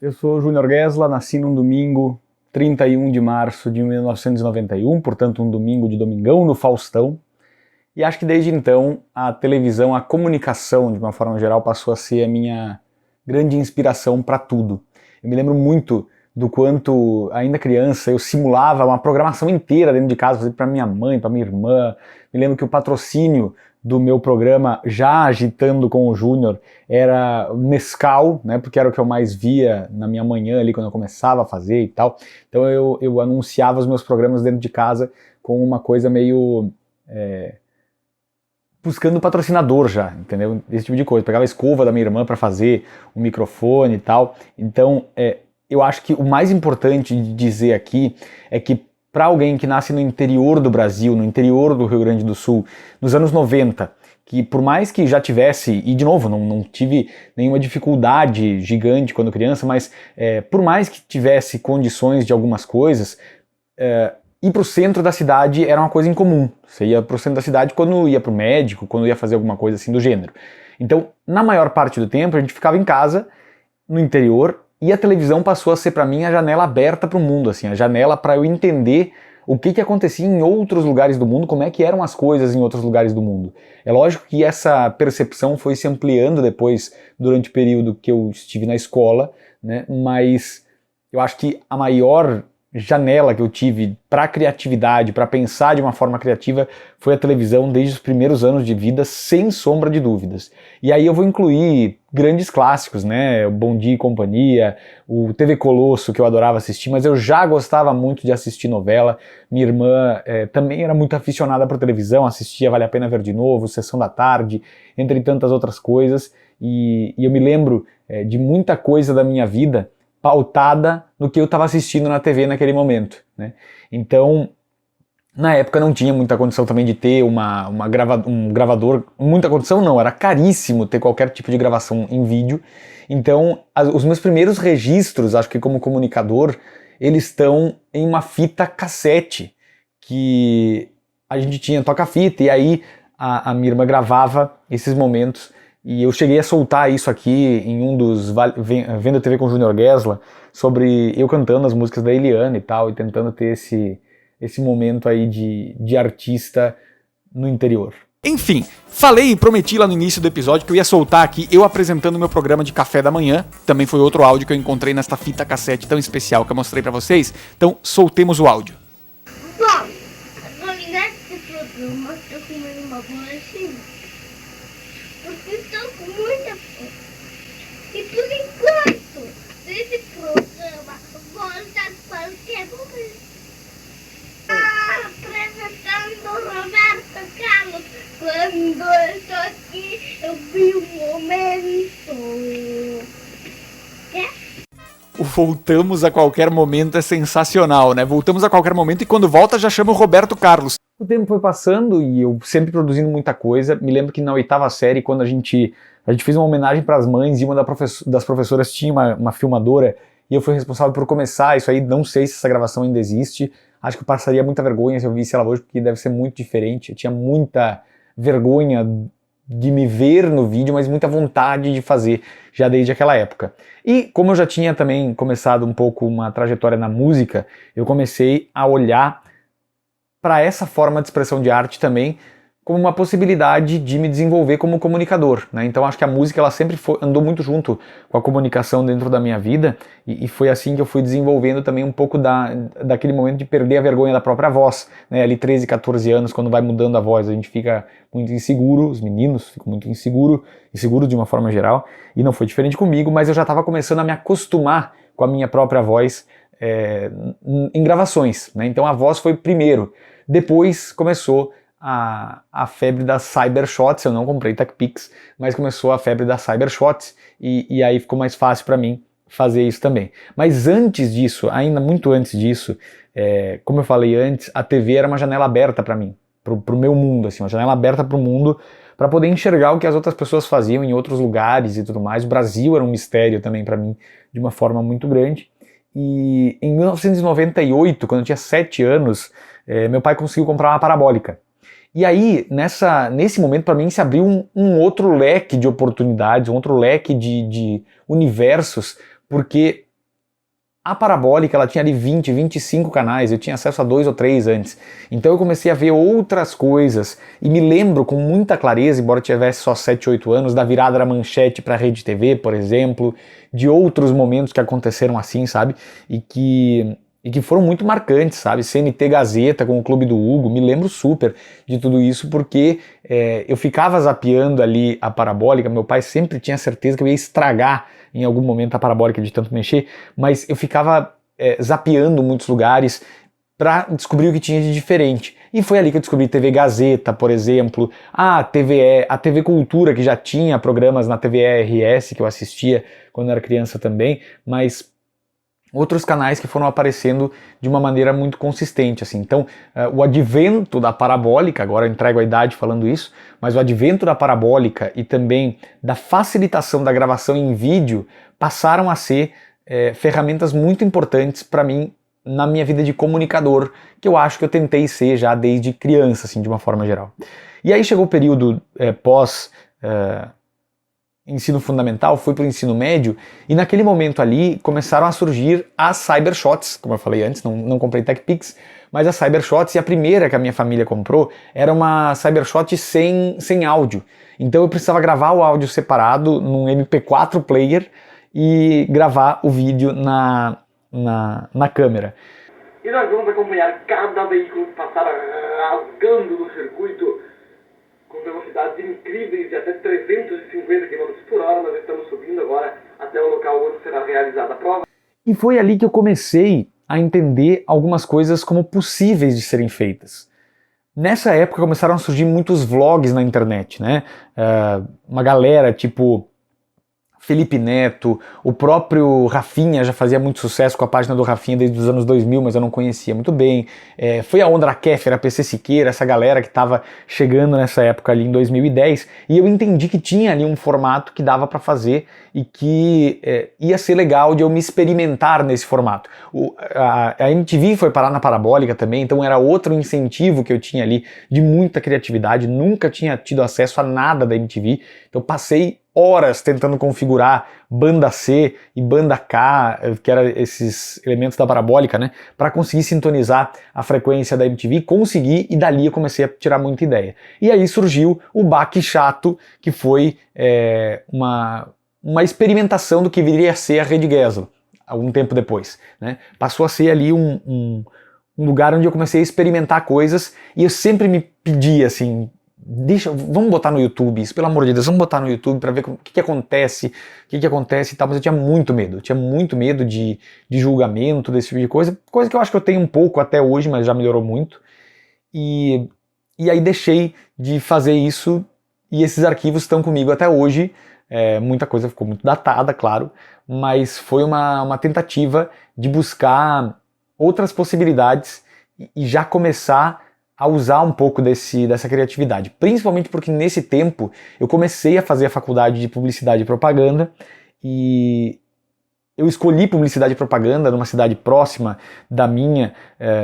Eu sou Júnior Guesla, nasci num domingo 31 de março de 1991, portanto um domingo de domingão no Faustão. E acho que desde então a televisão, a comunicação de uma forma geral passou a ser a minha grande inspiração para tudo. Eu me lembro muito do quanto, ainda criança, eu simulava uma programação inteira dentro de casa, fazia para minha mãe, para minha irmã. Me lembro que o patrocínio do meu programa, já agitando com o Júnior, era Nescau, né, porque era o que eu mais via na minha manhã ali quando eu começava a fazer e tal. Então eu anunciava os meus programas dentro de casa com uma coisa meio... buscando patrocinador já, entendeu? Esse tipo de coisa. Pegava a escova da minha irmã para fazer o microfone e tal. Então, eu acho que o mais importante de dizer aqui é que para alguém que nasce no interior do Brasil, no interior do Rio Grande do Sul, nos anos 90, que por mais que já tivesse, e de novo, não tive nenhuma dificuldade gigante quando criança, mas por mais que tivesse condições de algumas coisas, ir para o centro da cidade era uma coisa incomum. Você ia para o centro da cidade quando ia para o médico, quando ia fazer alguma coisa assim do gênero. Então, na maior parte do tempo, a gente ficava em casa, no interior, e a televisão passou a ser para mim a janela aberta para o mundo, assim, a janela para eu entender o que acontecia em outros lugares do mundo, como é que eram as coisas em outros lugares do mundo. É lógico que essa percepção foi se ampliando depois, durante o período que eu estive na escola, né? Mas eu acho que a maior janela que eu tive para criatividade, para pensar de uma forma criativa, foi a televisão desde os primeiros anos de vida, sem sombra de dúvidas. E aí eu vou incluir grandes clássicos, né? O Bom Dia e Companhia, o TV Colosso, que eu adorava assistir, mas eu já gostava muito de assistir novela. Minha irmã também era muito aficionada por televisão, assistia Vale a Pena Ver de Novo, Sessão da Tarde, entre tantas outras coisas. E eu me lembro de muita coisa da minha vida pautada no que eu estava assistindo na TV naquele momento, né? Então, na época não tinha muita condição também de ter um gravador, muita condição não, era caríssimo ter qualquer tipo de gravação em vídeo. Então, os meus primeiros registros, acho que como comunicador, eles estão em uma fita cassete, que a gente tinha toca-fita, e aí a minha irmã gravava esses momentos. E eu cheguei a soltar isso aqui em um dos Vendo TV com Júnior Guesla, sobre eu cantando as músicas da Eliana e tal, e tentando ter esse momento aí de artista no interior. Enfim, falei e prometi lá no início do episódio que eu ia soltar aqui eu apresentando o meu programa de café da manhã. Também foi outro áudio que eu encontrei nesta fita cassete tão especial que eu mostrei pra vocês. Então, soltemos o áudio. Bom, a qualidade desse programa, eu comendo uma bolachinha. Porque estou com muita fome. E por enquanto, nesse programa, vou usar qualquer momento. Apresentando Roberto Carlos. Quando eu estou aqui, eu vi um momento. O voltamos a qualquer momento é sensacional, né? Voltamos a qualquer momento e quando volta já chama o Roberto Carlos. O tempo foi passando e eu sempre produzindo muita coisa. Me lembro que na 8ª série, quando a gente fez uma homenagem para as mães e uma das professoras tinha uma filmadora e eu fui responsável por começar isso aí. Não sei se essa gravação ainda existe. Acho que eu passaria muita vergonha se eu visse ela hoje, porque deve ser muito diferente. Eu tinha muita vergonha de me ver no vídeo, mas muita vontade de fazer já desde aquela época. E como eu já tinha também começado um pouco uma trajetória na música, eu comecei a olhar para essa forma de expressão de arte também como uma possibilidade de me desenvolver como comunicador, né? Então acho que a música ela sempre andou muito junto com a comunicação dentro da minha vida e foi assim que eu fui desenvolvendo também um pouco daquele momento de perder a vergonha da própria voz, né? Ali 13, 14 anos, quando vai mudando a voz, a gente fica muito inseguro, os meninos ficam muito inseguros de uma forma geral, e não foi diferente comigo, mas eu já estava começando a me acostumar com a minha própria voz em gravações, né? Então a voz foi primeiro, depois começou a febre das cybershots. Eu não comprei TechPix, mas começou a febre das cybershots e aí ficou mais fácil para mim fazer isso também. Mas antes disso, ainda muito antes disso, como eu falei antes, a TV era uma janela aberta para mim, pro meu mundo, assim, uma janela aberta pro mundo, para poder enxergar o que as outras pessoas faziam em outros lugares e tudo mais. O Brasil era um mistério também para mim, de uma forma muito grande. E em 1998, quando eu tinha 7 anos, meu pai conseguiu comprar uma parabólica. E aí, nesse momento, para mim, se abriu um outro leque de oportunidades, um outro leque de universos, porque A Parabólica, ela tinha ali 20, 25 canais, eu tinha acesso a 2 ou 3 antes. Então eu comecei a ver outras coisas e me lembro com muita clareza, embora eu tivesse só 7, 8 anos, da virada da Manchete para a Rede TV, por exemplo, de outros momentos que aconteceram assim, sabe? E que foram muito marcantes, sabe? CNT Gazeta com o Clube do Hugo, me lembro super de tudo isso porque eu ficava zapeando ali a Parabólica, meu pai sempre tinha certeza que eu ia estragar em algum momento a Parabólica de tanto mexer, mas eu ficava zapeando muitos lugares para descobrir o que tinha de diferente. E foi ali que eu descobri TV Gazeta, por exemplo, a TV Cultura, que já tinha programas na TVE-RS que eu assistia quando era criança também, mas outros canais que foram aparecendo de uma maneira muito consistente, assim. Então, o advento da Parabólica, agora eu entrego a idade falando isso, mas o advento da Parabólica e também da facilitação da gravação em vídeo passaram a ser ferramentas muito importantes para mim na minha vida de comunicador, que eu acho que eu tentei ser já desde criança, assim, de uma forma geral. E aí chegou o período pós ensino fundamental, fui para o ensino médio, e naquele momento ali começaram a surgir as Cybershots, como eu falei antes, não comprei TechPix, mas as Cybershots, e a primeira que a minha família comprou era uma Cybershot sem áudio. Então eu precisava gravar o áudio separado num MP4 player e gravar o vídeo na câmera. E nós vamos acompanhar cada veículo que passar rasgando no circuito com velocidades incríveis de até 350 km por hora. Nós estamos subindo agora até o local onde será realizada a prova. E foi ali que eu comecei a entender algumas coisas como possíveis de serem feitas. Nessa época começaram a surgir muitos vlogs na internet, né? Uma galera tipo Felipe Neto, o próprio Rafinha já fazia muito sucesso com a página do Rafinha desde os anos 2000, mas eu não conhecia muito bem. Foi a Ondra Kéfera, PC Siqueira, essa galera que estava chegando nessa época ali em 2010, e eu entendi que tinha ali um formato que dava para fazer e que ia ser legal de eu me experimentar nesse formato. A MTV foi parar na Parabólica também, então era outro incentivo que eu tinha ali de muita criatividade, nunca tinha tido acesso a nada da MTV, então passei horas tentando configurar banda C e banda K, que eram esses elementos da parabólica, né, para conseguir sintonizar a frequência da MTV, consegui, e dali eu comecei a tirar muita ideia. E aí surgiu o baque chato, que foi uma experimentação do que viria a ser a Rede Gesell, algum tempo depois, né? Passou a ser ali um lugar onde eu comecei a experimentar coisas, e eu sempre me pedia assim, vamos botar no YouTube isso, pelo amor de Deus, vamos botar no YouTube para ver o que acontece e tal, mas eu tinha muito medo de julgamento, desse tipo de coisa que eu acho que eu tenho um pouco até hoje, mas já melhorou muito, e aí deixei de fazer isso, e esses arquivos estão comigo até hoje. Muita coisa ficou muito datada, claro, mas foi uma tentativa de buscar outras possibilidades e já começar a usar um pouco dessa criatividade, principalmente porque nesse tempo eu comecei a fazer a faculdade de Publicidade e Propaganda, e eu escolhi Publicidade e Propaganda numa cidade próxima da minha,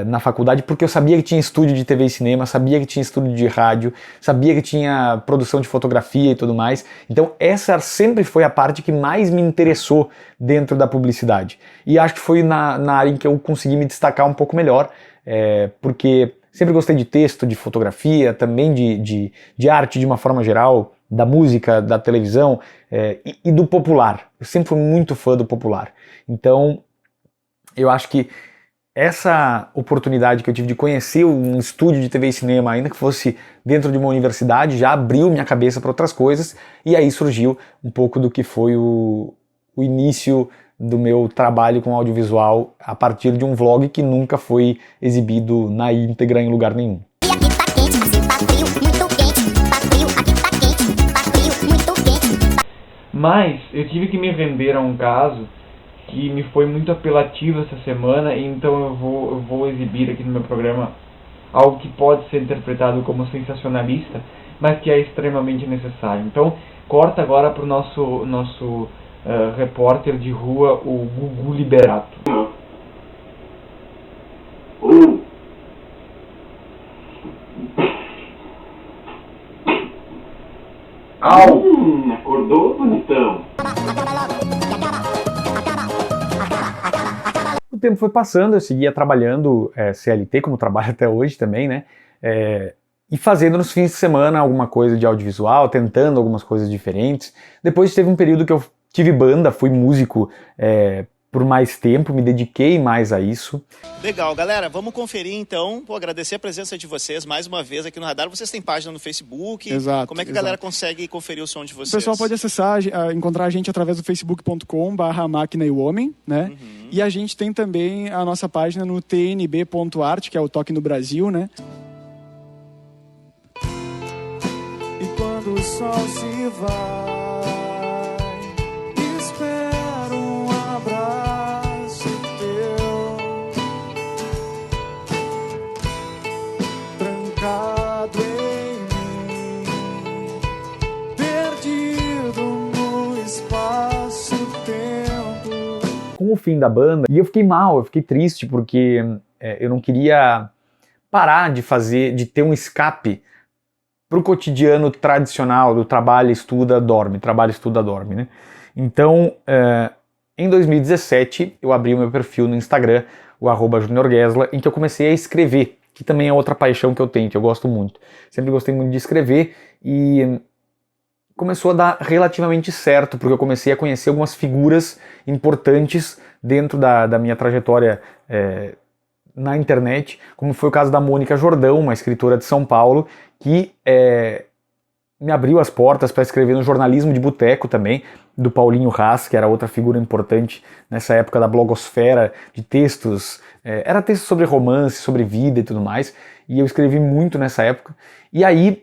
na faculdade, porque eu sabia que tinha estúdio de TV e cinema, sabia que tinha estúdio de rádio, sabia que tinha produção de fotografia e tudo mais. Então essa sempre foi a parte que mais me interessou dentro da publicidade. E acho que foi na área em que eu consegui me destacar um pouco melhor, porque sempre gostei de texto, de fotografia, também de arte de uma forma geral, da música, da televisão e do popular. Eu sempre fui muito fã do popular. Então, eu acho que essa oportunidade que eu tive de conhecer um estúdio de TV e cinema, ainda que fosse dentro de uma universidade, já abriu minha cabeça para outras coisas, e aí surgiu um pouco do que foi o início do meu trabalho com audiovisual a partir de um vlog que nunca foi exibido na íntegra em lugar nenhum. E aqui tá quente, mas tá frio, muito quente, tá frio, aqui tá quente, tá frio, muito quente. Mas eu tive que me render a um caso que me foi muito apelativo essa semana, e então eu vou exibir aqui no meu programa algo que pode ser interpretado como sensacionalista, mas que é extremamente necessário. Então corta agora para o nosso repórter de rua, o Gugu Liberato. Acordou, bonitão? O tempo foi passando, eu seguia trabalhando CLT, como trabalho até hoje também, né? E fazendo nos fins de semana alguma coisa de audiovisual, tentando algumas coisas diferentes. Depois teve um período que eu tive banda, fui músico por mais tempo, me dediquei mais a isso. Legal, galera, vamos conferir então. Vou agradecer a presença de vocês mais uma vez aqui no Radar. Vocês têm página no Facebook? Exato. Como é que a galera consegue conferir o som de vocês? O pessoal pode acessar, encontrar a gente através do facebook.com/máquina e o homem, né? E a gente tem também a nossa página no tnb.art, que é o Toque no Brasil, né? E quando o sol se vai, espero um abraço teu, trancado em mim, perdido no espaço-tempo. Com o fim da banda, e eu fiquei mal, eu fiquei triste, porque eu não queria parar de ter um escape para o cotidiano tradicional do trabalho, estuda, dorme, né? Então, em 2017, eu abri o meu perfil no Instagram, o @JuniorGesla, em que eu comecei a escrever, que também é outra paixão que eu tenho, que eu gosto muito. Sempre gostei muito de escrever e começou a dar relativamente certo, porque eu comecei a conhecer algumas figuras importantes dentro da minha trajetória na internet, como foi o caso da Mônica Jordão, uma escritora de São Paulo, que me abriu as portas para escrever no jornalismo de boteco também, do Paulinho Haas, que era outra figura importante nessa época da blogosfera, de textos, era texto sobre romance, sobre vida e tudo mais, e eu escrevi muito nessa época. E aí,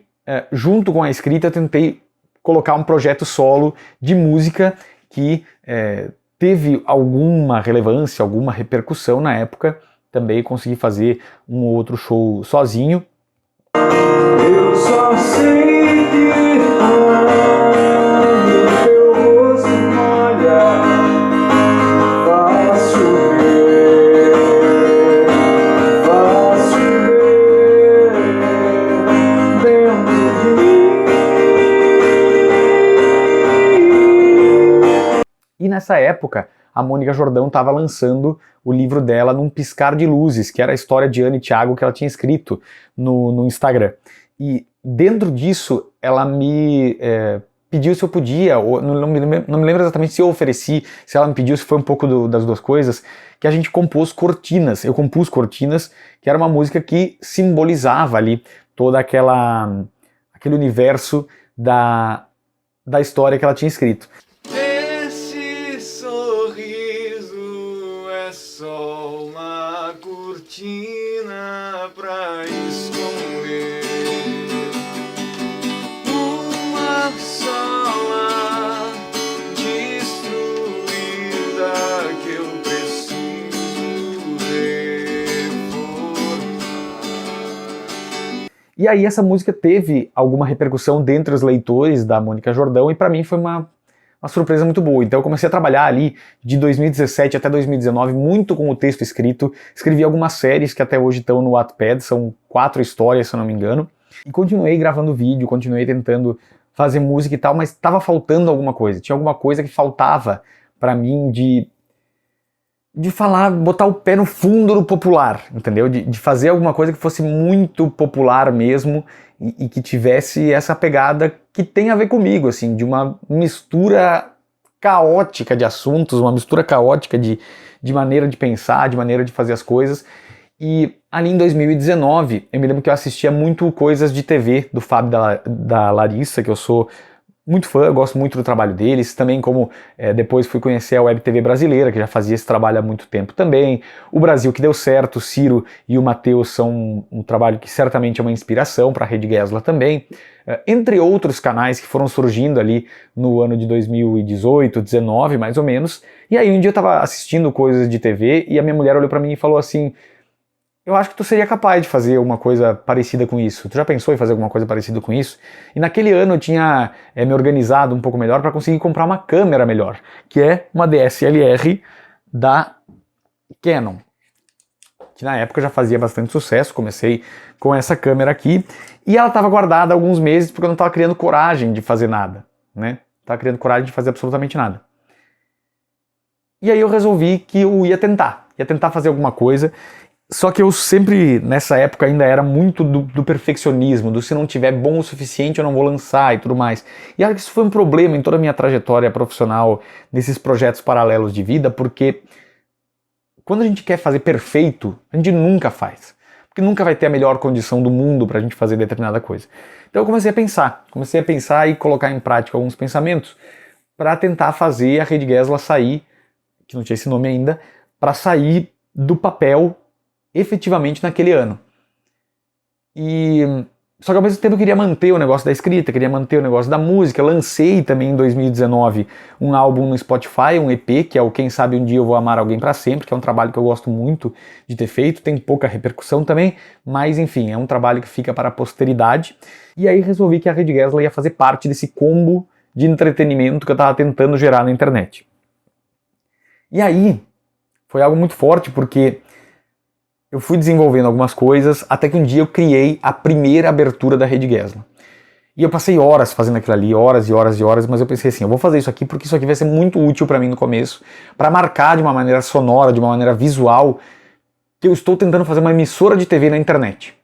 junto com a escrita, eu tentei colocar um projeto solo de música que teve alguma relevância, alguma repercussão na época. Também consegui fazer um ou outro show sozinho. Eu só sei que quando teu rosto molha, faz chover dentro de mim. E nessa época, a Mônica Jordão estava lançando o livro dela Num Piscar de Luzes, que era a história de Ana e Thiago que ela tinha escrito no Instagram. E dentro disso, ela me pediu se eu podia, ou não me lembro exatamente se eu ofereci, se ela me pediu, se foi um pouco das duas coisas, que a gente compôs Cortinas. Eu compus Cortinas, que era uma música que simbolizava ali todo aquele universo da história que ela tinha escrito. Só uma cortina pra esconder uma sala destruída que eu preciso reformar. E aí essa música teve alguma repercussão dentre os leitores da Mônica Jordão e para mim foi uma surpresa muito boa. Então eu comecei a trabalhar ali de 2017 até 2019 muito com o texto escrito, escrevi algumas séries que até hoje estão no Wattpad, são 4 histórias se eu não me engano, e continuei gravando vídeo, continuei tentando fazer música e tal, mas estava faltando alguma coisa, tinha alguma coisa que faltava para mim de falar, botar o pé no fundo do popular, entendeu? De fazer alguma coisa que fosse muito popular mesmo e que tivesse essa pegada que tem a ver comigo, assim, de uma mistura caótica de assuntos, uma mistura caótica de maneira de pensar, de maneira de fazer as coisas. E ali em 2019, eu me lembro que eu assistia muito coisas de TV do Fábio da Larissa, que eu sou muito fã, eu gosto muito do trabalho deles, também como depois fui conhecer a Web TV brasileira, que já fazia esse trabalho há muito tempo também, o Brasil que deu certo, o Ciro e o Matheus são um trabalho que certamente é uma inspiração para a Rede Gesla também, entre outros canais que foram surgindo ali no ano de 2018, 19 mais ou menos, e aí um dia eu estava assistindo coisas de TV e a minha mulher olhou para mim e falou assim: eu acho que tu seria capaz de fazer uma coisa parecida com isso. Tu já pensou em fazer alguma coisa parecida com isso? E naquele ano eu tinha me organizado um pouco melhor para conseguir comprar uma câmera melhor, que é uma DSLR da Canon, que na época já fazia bastante sucesso. Comecei com essa câmera aqui e ela estava guardada há alguns meses porque eu não estava criando coragem de fazer nada, né? Não estava criando coragem de fazer absolutamente nada. E aí eu resolvi que eu ia tentar, ia tentar fazer alguma coisa. Só que eu sempre, nessa época, ainda era muito do perfeccionismo, do se não tiver bom o suficiente eu não vou lançar e tudo mais. E acho que isso foi um problema em toda a minha trajetória profissional, nesses projetos paralelos de vida, porque quando a gente quer fazer perfeito, a gente nunca faz. Porque nunca vai ter a melhor condição do mundo pra gente fazer determinada coisa. Então eu comecei a pensar e colocar em prática alguns pensamentos para tentar fazer a Rede Gesla sair, que não tinha esse nome ainda, para sair do papel efetivamente naquele ano. Só que ao mesmo tempo eu queria manter o negócio da escrita, queria manter o negócio da música. Lancei também em 2019 um álbum no Spotify, um EP, que é o Quem Sabe Um Dia Eu Vou Amar Alguém Pra Sempre, que é um trabalho que eu gosto muito de ter feito, tem pouca repercussão também, mas enfim, é um trabalho que fica para a posteridade. E aí resolvi que a Rede Gesla ia fazer parte desse combo de entretenimento que eu estava tentando gerar na internet. E aí foi algo muito forte, porque eu fui desenvolvendo algumas coisas, até que um dia eu criei a primeira abertura da Rede Gesla. E eu passei horas fazendo aquilo ali, horas e horas e horas, mas eu pensei assim, eu vou fazer isso aqui porque isso aqui vai ser muito útil para mim no começo, para marcar de uma maneira sonora, de uma maneira visual, que eu estou tentando fazer uma emissora de TV na internet.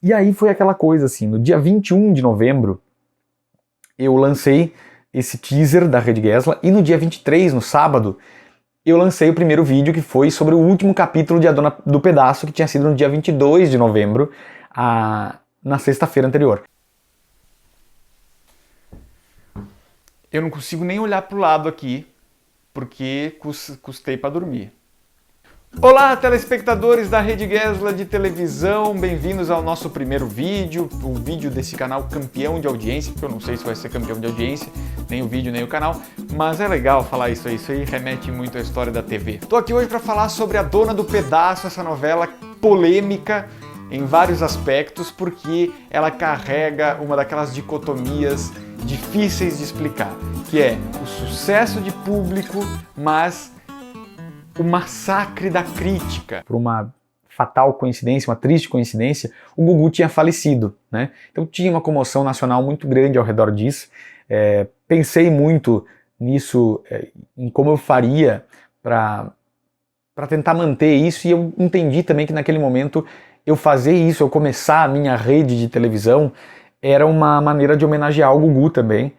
E aí foi aquela coisa assim, no dia 21 de novembro, eu lancei esse teaser da Rede Gesla, e no dia 23, no sábado, eu lancei o primeiro vídeo, que foi sobre o último capítulo de A Dona do Pedaço, que tinha sido no dia 22 de novembro, na sexta-feira anterior. Eu não consigo nem olhar pro lado aqui, porque custei para dormir. Olá, telespectadores da Rede Gesla de televisão, bem-vindos ao nosso primeiro vídeo, o vídeo desse canal campeão de audiência, porque eu não sei se vai ser campeão de audiência, nem o vídeo nem o canal, mas é legal falar isso aí remete muito à história da TV. Tô aqui hoje para falar sobre A Dona do Pedaço, essa novela polêmica em vários aspectos, porque ela carrega uma daquelas dicotomias difíceis de explicar, que é o sucesso de público, mas o massacre da crítica. Por uma fatal coincidência, uma triste coincidência, o Gugu tinha falecido, né? Então tinha uma comoção nacional muito grande ao redor disso. Pensei muito nisso, em como eu faria para tentar manter isso, e eu entendi também que naquele momento eu fazer isso, eu começar a minha rede de televisão, era uma maneira de homenagear o Gugu também,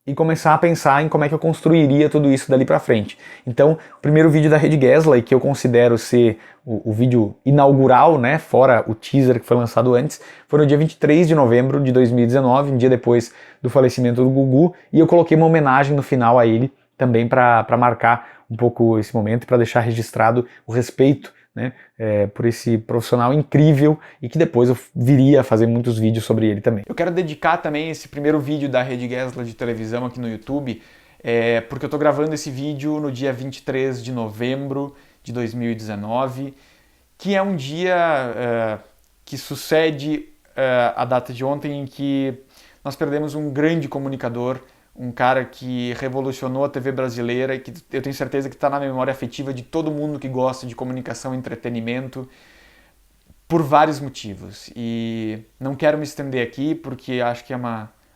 e começar a pensar em como é que eu construiria tudo isso dali pra frente. Então, o primeiro vídeo da Rede Gesla, e que eu considero ser o vídeo inaugural, né, fora o teaser que foi lançado antes, foi no dia 23 de novembro de 2019, um dia depois do falecimento do Gugu, e eu coloquei uma homenagem no final a ele, também para marcar um pouco esse momento e para deixar registrado o respeito, né, por esse profissional incrível, e que depois eu viria a fazer muitos vídeos sobre ele também. Eu quero dedicar também esse primeiro vídeo da Rede Gesla de televisão aqui no YouTube, porque eu tô gravando esse vídeo no dia 23 de novembro de 2019, que é um dia que sucede a data de ontem em que nós perdemos um grande comunicador, um cara que revolucionou a TV brasileira e que eu tenho certeza que está na memória afetiva de todo mundo que gosta de comunicação e entretenimento, por vários motivos. E não quero me estender aqui porque acho que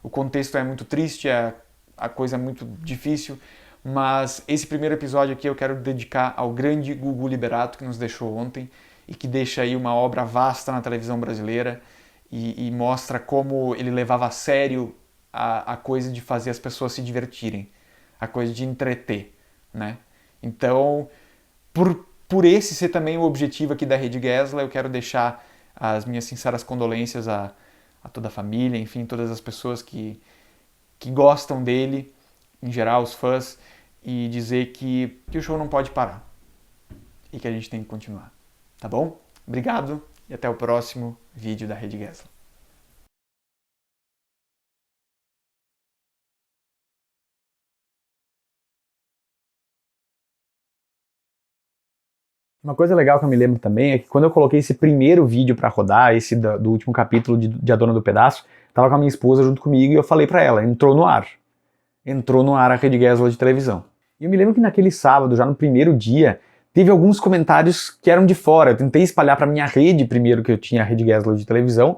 o contexto é muito triste, a coisa é muito difícil, mas esse primeiro episódio aqui eu quero dedicar ao grande Gugu Liberato, que nos deixou ontem e que deixa aí uma obra vasta na televisão brasileira e mostra como ele levava a sério a coisa de fazer as pessoas se divertirem, a coisa de entreter, né? Então, por esse ser também o objetivo aqui da Rede Gesla, eu quero deixar as minhas sinceras condolências a toda a família, enfim, todas as pessoas que gostam dele, em geral, os fãs, e dizer que o show não pode parar e que a gente tem que continuar, tá bom? Obrigado e até o próximo vídeo da Rede Gesla. Uma coisa legal que eu me lembro também é que quando eu coloquei esse primeiro vídeo pra rodar, esse do último capítulo de A Dona do Pedaço, tava com a minha esposa junto comigo e eu falei pra ela, entrou no ar a Rede Gesla de televisão. E eu me lembro que naquele sábado, já no primeiro dia, teve alguns comentários que eram de fora. Eu tentei espalhar para minha rede primeiro, que eu tinha a Rede Gessler de televisão.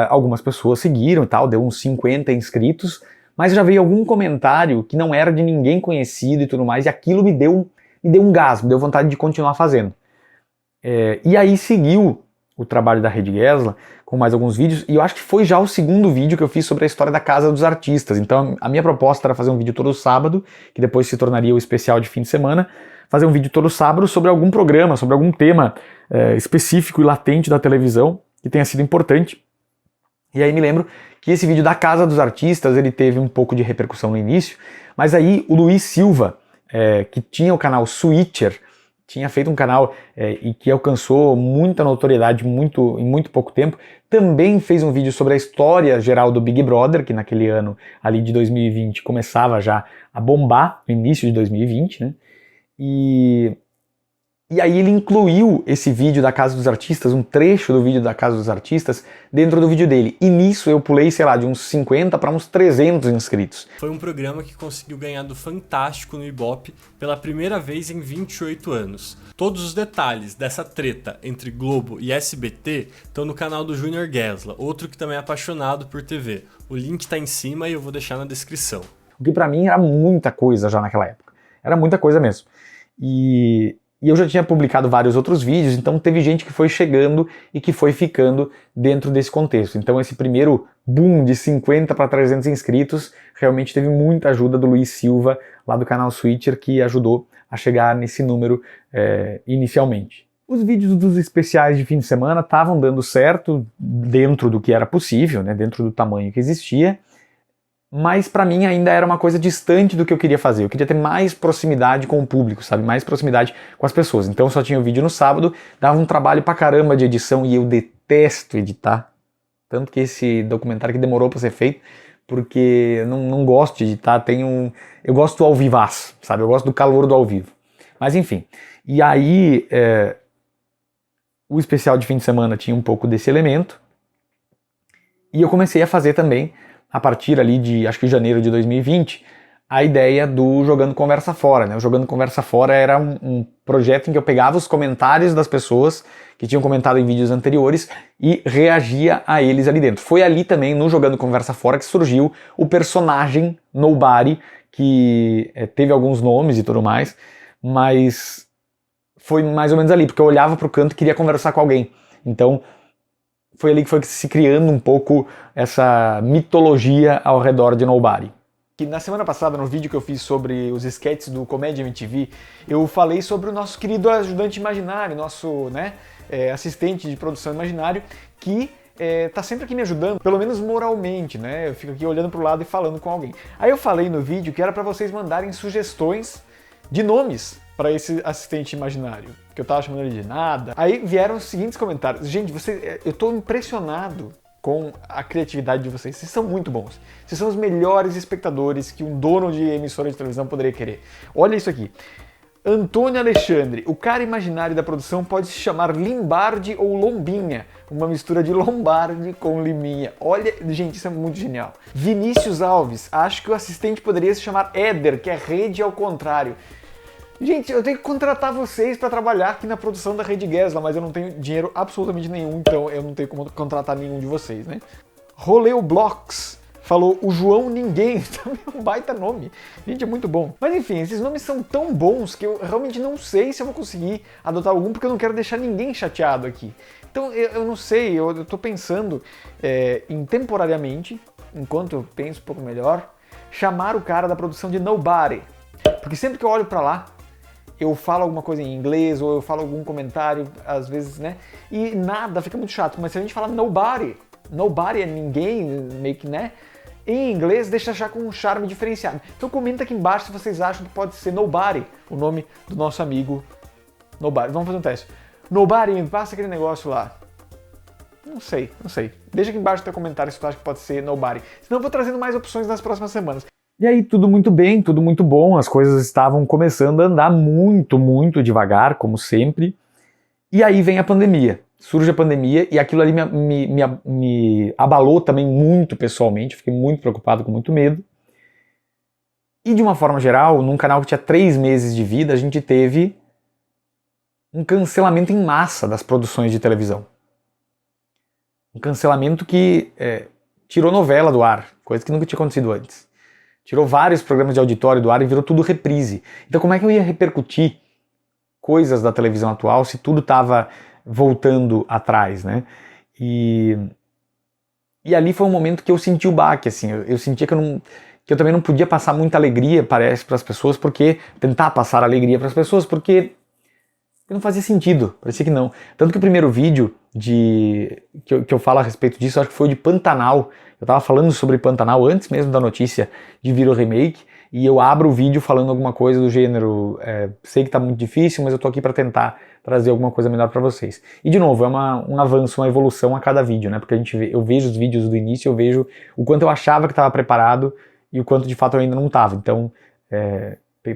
Algumas pessoas seguiram e tal, deu uns 50 inscritos, mas já veio algum comentário que não era de ninguém conhecido e tudo mais, e aquilo me deu um gás, me deu vontade de continuar fazendo. E aí seguiu o trabalho da Rede Gessler com mais alguns vídeos, e eu acho que foi já o segundo vídeo que eu fiz sobre a história da Casa dos Artistas. Então a minha proposta era fazer um vídeo todo sábado, que depois se tornaria o especial de fim de semana, fazer um vídeo todo sábado sobre algum programa, sobre algum tema específico e latente da televisão, que tenha sido importante. E aí me lembro que esse vídeo da Casa dos Artistas, ele teve um pouco de repercussão no início, mas aí o Luiz Silva, que tinha o canal Switcher, tinha feito um canal e que alcançou muita notoriedade em muito pouco tempo, também fez um vídeo sobre a história geral do Big Brother, que naquele ano ali de 2020 começava já a bombar, no início de 2020, né? E aí ele incluiu esse vídeo da Casa dos Artistas, um trecho do vídeo da Casa dos Artistas, dentro do vídeo dele. E nisso eu pulei, sei lá, de uns 50 para uns 300 inscritos. Foi um programa que conseguiu ganhar do Fantástico no Ibope pela primeira vez em 28 anos. Todos os detalhes dessa treta entre Globo e SBT estão no canal do Junior Gessler, outro que também é apaixonado por TV. O link tá em cima e eu vou deixar na descrição. O que pra mim era muita coisa já naquela época. Era muita coisa mesmo. E eu já tinha publicado vários outros vídeos, então teve gente que foi chegando e que foi ficando dentro desse contexto. Então esse primeiro boom de 50 para 300 inscritos realmente teve muita ajuda do Luiz Silva, lá do canal Switcher, que ajudou a chegar nesse número inicialmente. Os vídeos dos especiais de fim de semana estavam dando certo dentro do que era possível, né, dentro do tamanho que existia, mas para mim ainda era uma coisa distante do que eu queria fazer. Eu queria ter mais proximidade com o público, sabe? Mais proximidade com as pessoas. Então só tinha o vídeo no sábado, dava um trabalho pra caramba de edição e eu detesto editar. Tanto que esse documentário que demorou pra ser feito, porque eu não gosto de editar, eu gosto do ao vivaço, sabe? Eu gosto do calor do ao vivo. Mas enfim, e aí o especial de fim de semana tinha um pouco desse elemento, e eu comecei a fazer também, a partir ali de, acho que janeiro de 2020, a ideia do Jogando Conversa Fora, né? O Jogando Conversa Fora era um projeto em que eu pegava os comentários das pessoas que tinham comentado em vídeos anteriores e reagia a eles ali dentro. Foi ali também, no Jogando Conversa Fora, que surgiu o personagem Nobody, que teve alguns nomes e tudo mais, mas foi mais ou menos ali, porque eu olhava pro canto e queria conversar com alguém. Então foi ali que foi se criando um pouco essa mitologia ao redor de Nobody. Que na semana passada, no vídeo que eu fiz sobre os sketches do Comédia MTV, eu falei sobre o nosso querido ajudante imaginário, nosso assistente de produção imaginário, que tá sempre aqui me ajudando, pelo menos moralmente, né? Eu fico aqui olhando pro lado e falando com alguém. Aí eu falei no vídeo que era para vocês mandarem sugestões de nomes para esse assistente imaginário, que eu tava chamando ele de nada. Aí vieram os seguintes comentários. Gente, eu tô impressionado com a criatividade de vocês. Vocês são muito bons. Vocês são os melhores espectadores que um dono de emissora de televisão poderia querer. Olha isso aqui. Antônio Alexandre, o cara imaginário da produção pode se chamar Limbardi ou Lombinha, uma mistura de Lombardi com Liminha. Olha, gente, isso é muito genial. Vinícius Alves, acho que o assistente poderia se chamar Éder, que é rede ao contrário. Gente, eu tenho que contratar vocês para trabalhar aqui na produção da Rede Gessler, mas eu não tenho dinheiro absolutamente nenhum, então eu não tenho como contratar nenhum de vocês, né? Roleu Blocks falou o João Ninguém, também é um baita nome. Gente, é muito bom. Mas enfim, esses nomes são tão bons que eu realmente não sei se eu vou conseguir adotar algum, porque eu não quero deixar ninguém chateado aqui. Então eu não sei, eu tô pensando em temporariamente, enquanto eu penso um pouco melhor, chamar o cara da produção de Nobody. Porque sempre que eu olho pra lá, eu falo alguma coisa em inglês, ou eu falo algum comentário, às vezes, né? E nada, fica muito chato. Mas se a gente falar nobody é ninguém, meio que, né? Em inglês, deixa já com um charme diferenciado. Então comenta aqui embaixo se vocês acham que pode ser Nobody, o nome do nosso amigo Nobody. Vamos fazer um teste. Nobody, me passa aquele negócio lá. Não sei. Deixa aqui embaixo no teu comentário se tu acha que pode ser Nobody. Senão eu vou trazendo mais opções nas próximas semanas. E aí tudo muito bem, tudo muito bom, as coisas estavam começando a andar muito, muito devagar, como sempre. E aí vem a pandemia, surge a pandemia e aquilo ali me abalou também muito pessoalmente, fiquei muito preocupado, com muito medo. E de uma forma geral, num canal que tinha 3 meses de vida, a gente teve um cancelamento em massa das produções de televisão. Um cancelamento que tirou novela do ar, coisa que nunca tinha acontecido antes. Tirou vários programas de auditório do ar e virou tudo reprise. Então como é que eu ia repercutir coisas da televisão atual se tudo estava voltando atrás, né? E ali foi um momento que eu senti o baque, assim, eu sentia que eu também não podia passar muita alegria, parece, para as pessoas, porque tentar passar alegria para as pessoas, porque não fazia sentido, parecia que não. Tanto que o primeiro vídeo que eu falo a respeito disso, acho que foi o de Pantanal. Eu estava falando sobre Pantanal antes mesmo da notícia de vir o remake, e eu abro o vídeo falando alguma coisa do gênero, sei que está muito difícil, mas eu tô aqui para tentar trazer alguma coisa melhor para vocês. E de novo, é um avanço, uma evolução a cada vídeo, né? Porque eu vejo os vídeos do início, eu vejo o quanto eu achava que estava preparado e o quanto de fato eu ainda não estava. Então,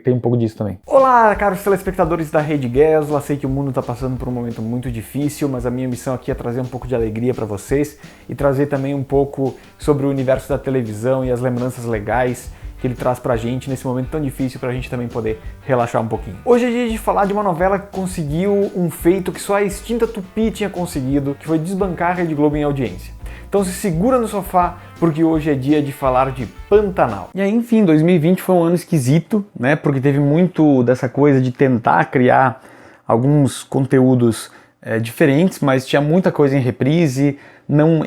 tem um pouco disso também. Olá, caros telespectadores da Rede Gesla. Sei que o mundo está passando por um momento muito difícil, mas a minha missão aqui é trazer um pouco de alegria para vocês e trazer também um pouco sobre o universo da televisão e as lembranças legais que ele traz pra gente nesse momento tão difícil, pra gente também poder relaxar um pouquinho. Hoje é dia de falar de uma novela que conseguiu um feito que só a extinta Tupi tinha conseguido, que foi desbancar a Rede Globo em audiência. Então se segura no sofá, porque hoje é dia de falar de Pantanal. E aí, enfim, 2020 foi um ano esquisito, né? Porque teve muito dessa coisa de tentar criar alguns conteúdos diferentes, mas tinha muita coisa em reprise,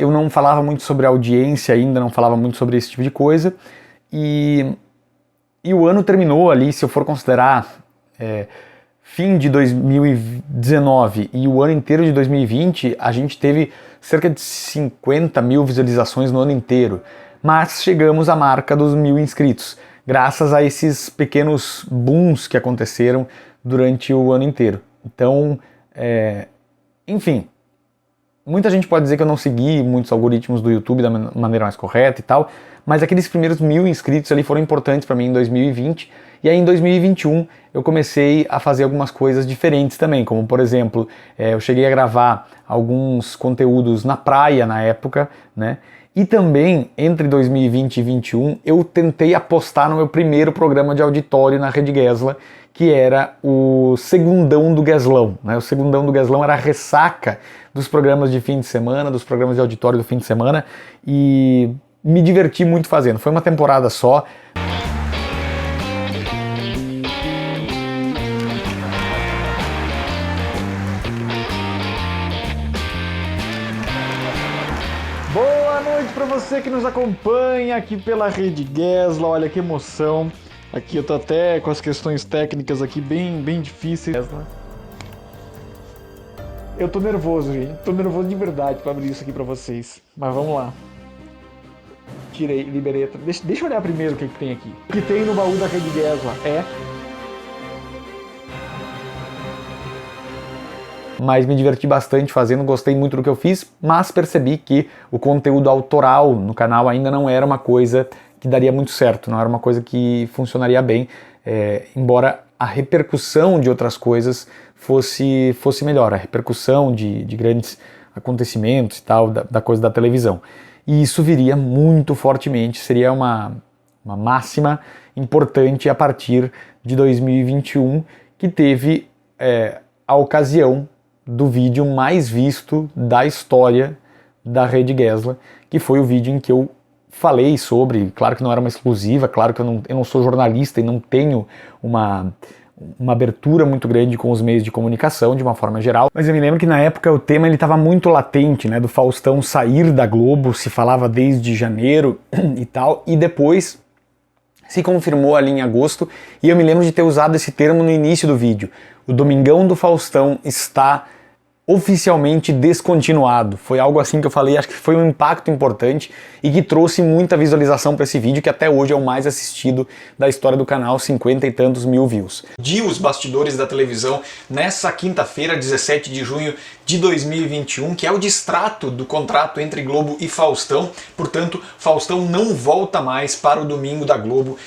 eu não falava muito sobre audiência ainda, não falava muito sobre esse tipo de coisa. E o ano terminou ali, se eu for considerar fim de 2019 e o ano inteiro de 2020, a gente teve cerca de 50 mil visualizações no ano inteiro. Mas chegamos à marca dos 1000 inscritos, graças a esses pequenos booms que aconteceram durante o ano inteiro. Então, enfim, muita gente pode dizer que eu não segui muitos algoritmos do YouTube da maneira mais correta e tal, mas aqueles primeiros 1000 inscritos ali foram importantes para mim em 2020, e aí em 2021 eu comecei a fazer algumas coisas diferentes também, como por exemplo, eu cheguei a gravar alguns conteúdos na praia na época, né? E também, entre 2020 e 2021, eu tentei apostar no meu primeiro programa de auditório na Rede Gesla, que era o Segundão do Geslão, né? O Segundão do Geslão era a ressaca dos programas de fim de semana, dos programas de auditório do fim de semana, e me diverti muito fazendo. Foi uma temporada só. Boa noite para você que nos acompanha aqui pela Rede Gesla. Olha que emoção. Aqui eu tô até com as questões técnicas aqui bem difíceis. Eu tô nervoso, gente. Tô nervoso de verdade para abrir isso aqui para vocês. Mas vamos lá. Tirei, liberei. Deixa eu olhar primeiro o que tem aqui. O que tem no baú da Rede Gesla Mas me diverti bastante fazendo, gostei muito do que eu fiz, mas percebi que o conteúdo autoral no canal ainda não era uma coisa que daria muito certo, não era uma coisa que funcionaria bem, embora a repercussão de outras coisas fosse melhor, a repercussão de grandes acontecimentos e tal, da coisa da televisão. E isso viria muito fortemente, seria uma máxima importante a partir de 2021, que teve a ocasião do vídeo mais visto da história da Rede Gesla, que foi o vídeo em que eu falei sobre, claro que não era uma exclusiva, claro que eu não sou jornalista e não tenho uma abertura muito grande com os meios de comunicação de uma forma geral, mas eu me lembro que na época o tema estava muito latente, né, do Faustão sair da Globo, se falava desde janeiro e tal, e depois se confirmou ali em agosto, e eu me lembro de ter usado esse termo no início do vídeo. O Domingão do Faustão está oficialmente descontinuado. Foi algo assim que eu falei, acho que foi um impacto importante e que trouxe muita visualização para esse vídeo, que até hoje é o mais assistido da história do canal, 50 e tantos mil views. De Os Bastidores da Televisão, nessa quinta-feira, 17 de junho de 2021, que é o distrato do contrato entre Globo e Faustão. Portanto, Faustão não volta mais para o domingo da Globo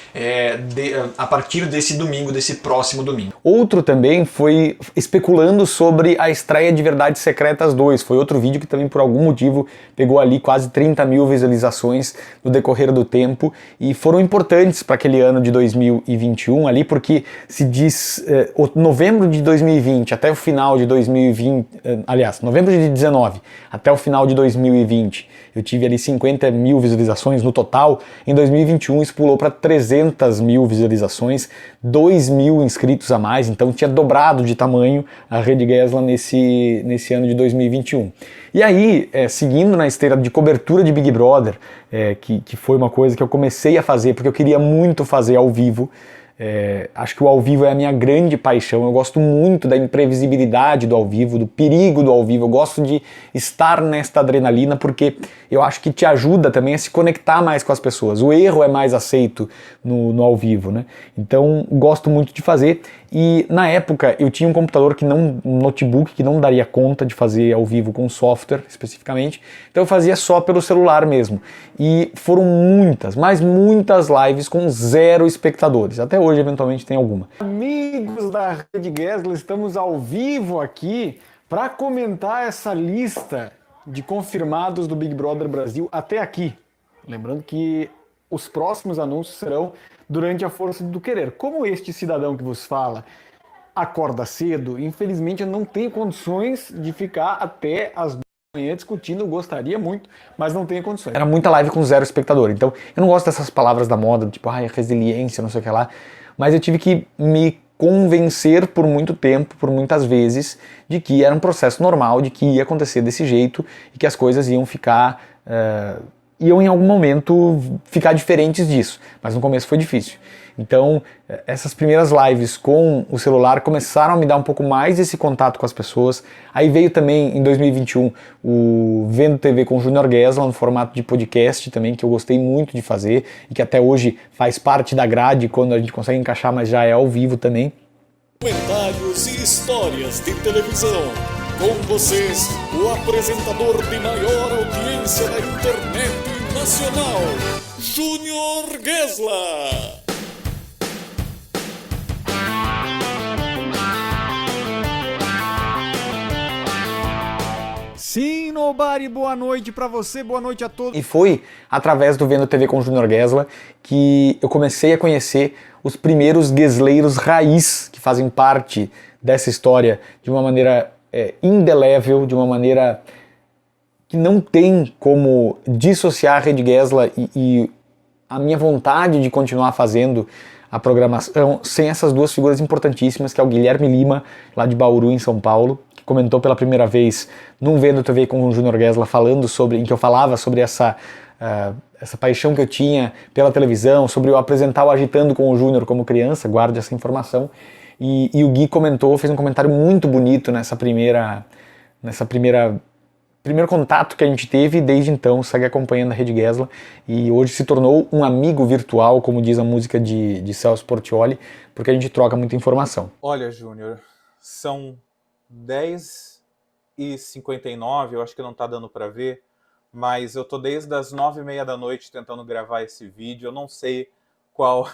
a partir desse domingo, desse próximo domingo. Outro também foi especulando sobre a estreia de Verdades Secretas 2. Foi outro vídeo que também por algum motivo pegou ali quase 30 mil visualizações no decorrer do tempo e foram importantes para aquele ano de 2021 ali, porque se diz novembro de 2020 até o final de 2020, aliás, novembro de 19 até o final de 2020, eu tive ali 50 mil visualizações no total. Em 2021 isso pulou para 300 mil visualizações, 2 mil inscritos a mais, então tinha dobrado de tamanho a Rede Gesla nesse ano de 2021. E aí, seguindo na esteira de cobertura de Big Brother, que foi uma coisa que eu comecei a fazer porque eu queria muito fazer ao vivo. Acho que o ao vivo é a minha grande paixão. Eu gosto muito da imprevisibilidade do ao vivo, do perigo do ao vivo. Eu gosto de estar nesta adrenalina porque eu acho que te ajuda também a se conectar mais com as pessoas. O erro é mais aceito no ao vivo, né? Então gosto muito de fazer. E na época eu tinha um computador um notebook que não daria conta de fazer ao vivo com software especificamente. Então eu fazia só pelo celular mesmo. E foram muitas, mas muitas lives com 0 espectadores. Até hoje eventualmente tem alguma. Amigos da Rede Gesla, estamos ao vivo aqui para comentar essa lista de confirmados do Big Brother Brasil até aqui. Lembrando que os próximos anúncios serão durante a Força do Querer. Como este cidadão que vos fala acorda cedo, infelizmente eu não tenho condições de ficar até as 2 da manhã discutindo, eu gostaria muito, mas não tenho condições. Era muita live com 0 espectador, então eu não gosto dessas palavras da moda, tipo, resiliência, não sei o que lá, mas eu tive que me convencer por muito tempo, por muitas vezes, de que era um processo normal, de que ia acontecer desse jeito e que as coisas iam ficar... iam em algum momento ficar diferentes disso, mas no começo foi difícil. Então essas primeiras lives com o celular começaram a me dar um pouco mais esse contato com as pessoas. Aí veio também em 2021 o Vendo TV com Junior Gesla no formato de podcast também, que eu gostei muito de fazer e que até hoje faz parte da grade quando a gente consegue encaixar, mas já é ao vivo também. Comentários e histórias de televisão. Com vocês, o apresentador de maior audiência da internet nacional, Junior Gesla. Sim, Nobari, boa noite pra você, boa noite a todos. E foi através do Vendo TV com Junior Gesla que eu comecei a conhecer os primeiros gesleiros raiz que fazem parte dessa história de uma maneira indelével, de uma maneira que não tem como dissociar a Rede Gesla e a minha vontade de continuar fazendo a programação sem essas 2 figuras importantíssimas, que é o Guilherme Lima, lá de Bauru, em São Paulo, que comentou pela primeira vez num Vendo TV com o Junior Gesla, em que eu falava sobre essa paixão que eu tinha pela televisão, sobre eu apresentar o Agitando com o Júnior como criança, guarde essa informação. E o Gui fez um comentário muito bonito primeiro contato que a gente teve, e desde então segue acompanhando a Rede Gesla e hoje se tornou um amigo virtual, como diz a música de Celso Portiolli, porque a gente troca muita informação. Olha, Júnior, são 10h59, eu acho que não tá dando para ver, mas eu tô desde as 9h30 da noite tentando gravar esse vídeo. Eu não sei qual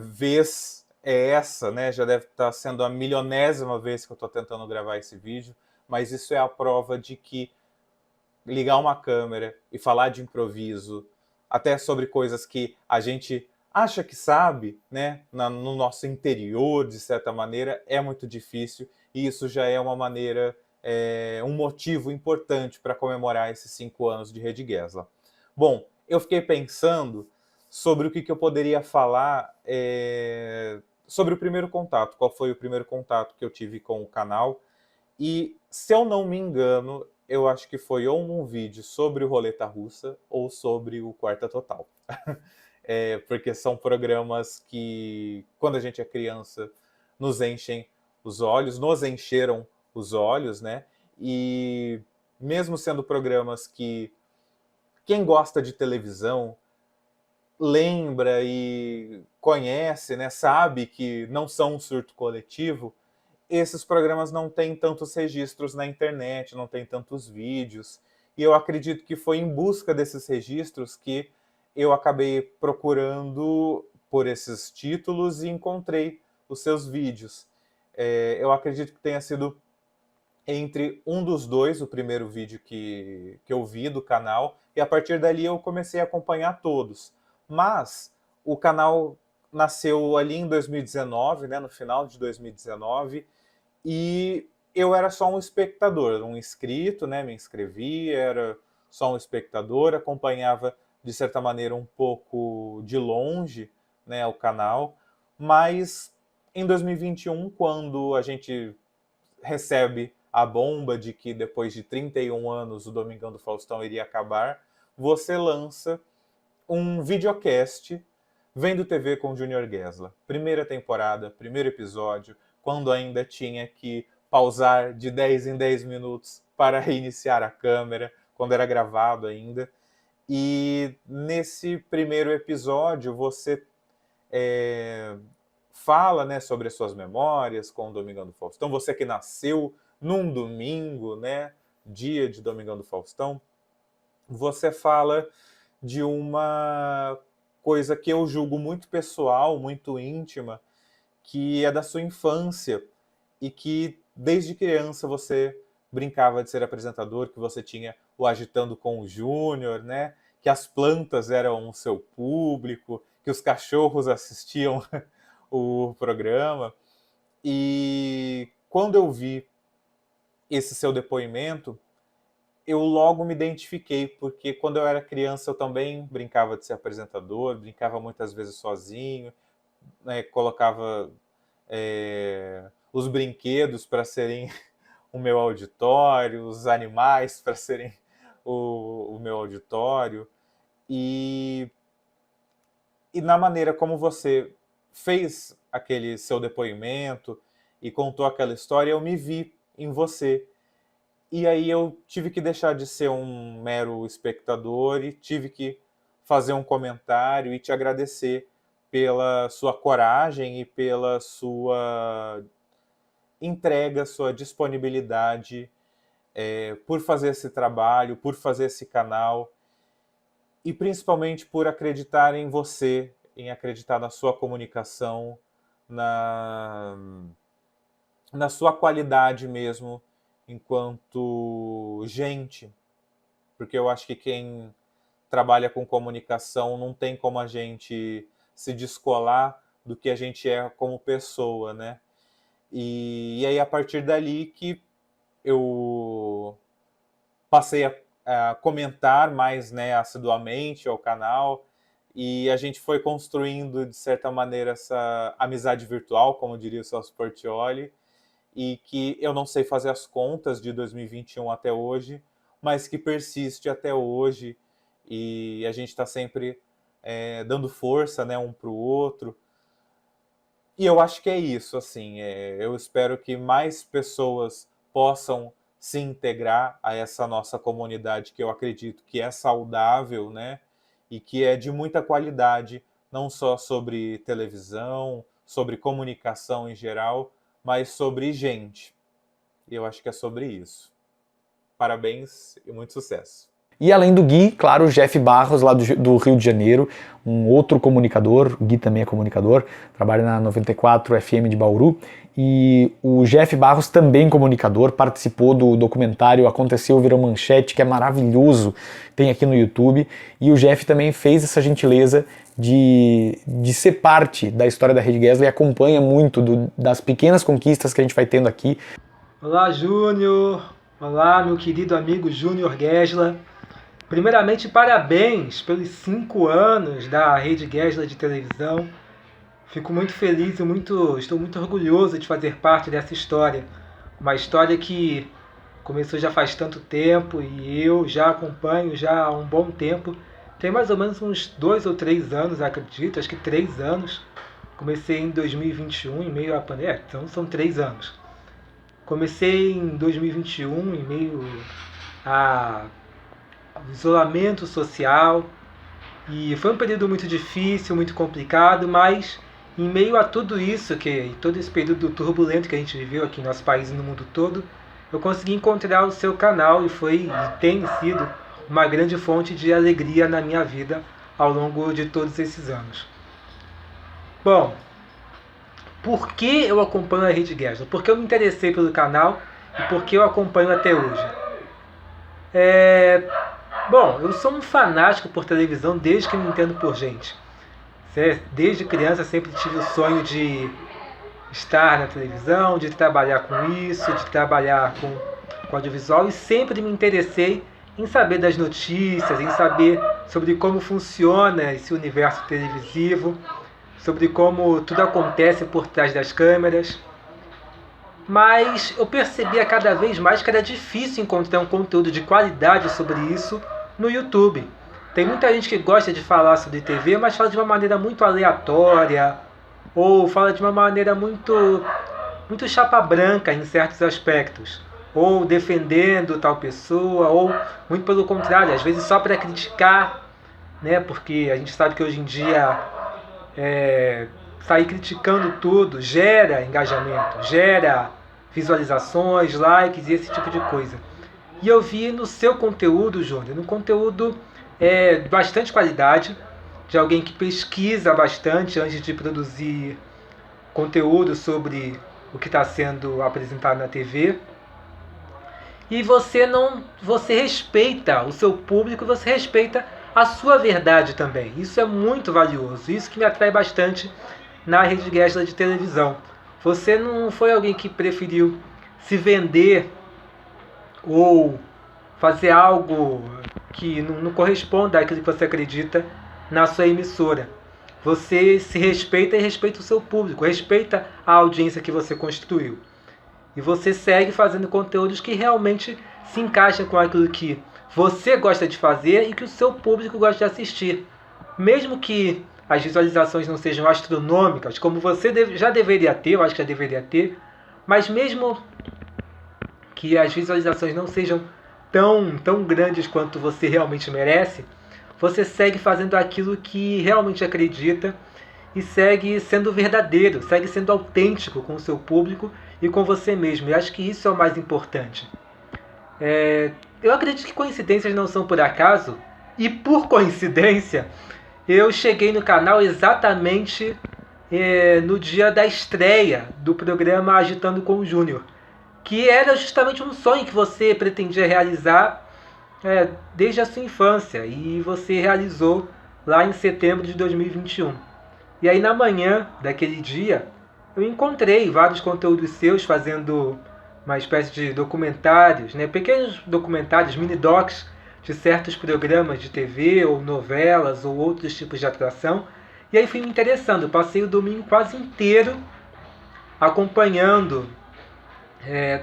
vez é essa, né? Já deve estar sendo a 1000ª vez que eu tô tentando gravar esse vídeo, mas isso é a prova de que ligar uma câmera e falar de improviso, até sobre coisas que a gente acha que sabe, né, no nosso interior, de certa maneira, é muito difícil, e isso já é uma maneira, um motivo importante para comemorar esses 5 anos de Rede Gesla. Bom, eu fiquei pensando sobre o que eu poderia falar sobre o primeiro contato, qual foi o primeiro contato que eu tive com o canal, e se eu não me engano, eu acho que foi ou um vídeo sobre o Roleta Russa ou sobre o Quarta Total. Porque são programas que, quando a gente é criança, nos enchem os olhos, nos encheram os olhos, né? E mesmo sendo programas que quem gosta de televisão lembra e conhece, né? Sabe que não são um surto coletivo, esses programas não têm tantos registros na internet, não tem tantos vídeos. E eu acredito que foi em busca desses registros que eu acabei procurando por esses títulos e encontrei os seus vídeos. Eu acredito que tenha sido entre um dos dois, o primeiro vídeo que eu vi do canal, e a partir dali eu comecei a acompanhar todos. Mas o canal nasceu ali em 2019, né, no final de 2019, e eu era só um espectador, um inscrito, né, me inscrevi, era só um espectador, acompanhava de certa maneira um pouco de longe, né, o canal, mas em 2021, quando a gente recebe a bomba de que depois de 31 anos o Domingão do Faustão iria acabar, você lança um videocast Vendo TV com Júnior Guesla. Primeira temporada, primeiro episódio, quando ainda tinha que pausar de 10 em 10 minutos para reiniciar a câmera, quando era gravado ainda. E nesse primeiro episódio você fala, né, sobre as suas memórias com o Domingão do Faustão. Você que nasceu num domingo, né, dia de Domingão do Faustão, você fala de uma coisa que eu julgo muito pessoal, muito íntima, que é da sua infância e que desde criança você brincava de ser apresentador, que você tinha o Agitando com o Júnior, né? Que as plantas eram o seu público, que os cachorros assistiam o programa. E quando eu vi esse seu depoimento, eu logo me identifiquei, porque quando eu era criança eu também brincava de ser apresentador, brincava muitas vezes sozinho, né, colocava os brinquedos para serem o meu auditório, os animais para serem o meu auditório. E na maneira como você fez aquele seu depoimento e contou aquela história, eu me vi em você. E aí eu tive que deixar de ser um mero espectador e tive que fazer um comentário e te agradecer pela sua coragem e pela sua entrega, sua disponibilidade por fazer esse trabalho, por fazer esse canal e principalmente por acreditar em você, em acreditar na sua comunicação, na sua qualidade mesmo, enquanto gente, porque eu acho que quem trabalha com comunicação não tem como a gente se descolar do que a gente é como pessoa, né? E aí a partir dali que eu passei a comentar mais, né, assiduamente ao canal, e a gente foi construindo de certa maneira essa amizade virtual, como diria o Celso Portiolli, e que eu não sei fazer as contas de 2021 até hoje, mas que persiste até hoje, e a gente está sempre dando força, né, um para o outro. E eu acho que é isso, assim, eu espero que mais pessoas possam se integrar a essa nossa comunidade, que eu acredito que é saudável, né, e que é de muita qualidade, não só sobre televisão, sobre comunicação em geral, mas sobre gente. E eu acho que é sobre isso. Parabéns e muito sucesso. E além do Gui, claro, o Jeff Barros, lá do Rio de Janeiro, um outro comunicador, o Gui também é comunicador, trabalha na 94 FM de Bauru, e o Jeff Barros também comunicador, participou do documentário Aconteceu, Virou Manchete, que é maravilhoso, tem aqui no YouTube, e o Jeff também fez essa gentileza de ser parte da história da Rede Guesla e acompanha muito das pequenas conquistas que a gente vai tendo aqui. Olá, Júnior! Olá, meu querido amigo Júnior Guesla. Primeiramente, parabéns pelos 5 anos da Rede Guesla de televisão. Fico muito feliz e estou muito orgulhoso de fazer parte dessa história. Uma história que começou já faz tanto tempo e eu já acompanho já há um bom tempo. Tem mais ou menos uns 2 ou 3 anos, acredito, acho que 3 anos. Comecei em 2021, em meio à pandemia, então são 3 anos. Comecei em 2021, em meio ao isolamento social, e foi um período muito difícil, muito complicado, mas em meio a tudo isso, em todo esse período turbulento que a gente viveu aqui no nosso país e no mundo todo, eu consegui encontrar o seu canal e tem sido uma grande fonte de alegria na minha vida ao longo de todos esses anos. Bom, por que eu acompanho a Rede Gesla? Por que eu me interessei pelo canal e por que eu acompanho até hoje? Bom, eu sou um fanático por televisão desde que me entendo por gente. Desde criança sempre tive o sonho de estar na televisão, de trabalhar com isso, de trabalhar com audiovisual, e sempre me interessei em saber das notícias, em saber sobre como funciona esse universo televisivo, sobre como tudo acontece por trás das câmeras. Mas eu percebia cada vez mais que era difícil encontrar um conteúdo de qualidade sobre isso no YouTube. Tem muita gente que gosta de falar sobre TV, mas fala de uma maneira muito aleatória, ou fala de uma maneira muito chapa branca em certos aspectos, ou defendendo tal pessoa, ou muito pelo contrário, às vezes só para criticar, né? Porque a gente sabe que hoje em dia sair criticando tudo gera engajamento, gera visualizações, likes e esse tipo de coisa. E eu vi no seu conteúdo, Júnior, no conteúdo de bastante qualidade, de alguém que pesquisa bastante antes de produzir conteúdo sobre o que está sendo apresentado na TV. E você respeita o seu público, você respeita a sua verdade também. Isso é muito valioso, isso que me atrai bastante na Rede Gesla de televisão. Você não foi alguém que preferiu se vender ou fazer algo que não corresponda àquilo que você acredita na sua emissora. Você se respeita e respeita o seu público, respeita a audiência que você construiu. E você segue fazendo conteúdos que realmente se encaixam com aquilo que você gosta de fazer e que o seu público gosta de assistir. Mesmo que as visualizações não sejam astronômicas, como você já deveria ter, eu acho que já deveria ter, mas mesmo que as visualizações não sejam tão grandes quanto você realmente merece, você segue fazendo aquilo que realmente acredita e segue sendo verdadeiro, segue sendo autêntico com o seu público e com você mesmo. E acho que isso é o mais importante. Eu acredito que coincidências não são por acaso, e por coincidência eu cheguei no canal exatamente no dia da estreia do programa Agitando com o Júnior, que era justamente um sonho que você pretendia realizar desde a sua infância, e você realizou lá em setembro de 2021. E aí na manhã daquele dia eu encontrei vários conteúdos seus fazendo uma espécie de documentários, pequenos documentários, mini-docs de certos programas de TV ou novelas ou outros tipos de atração. E aí fui me interessando, passei o domingo quase inteiro acompanhando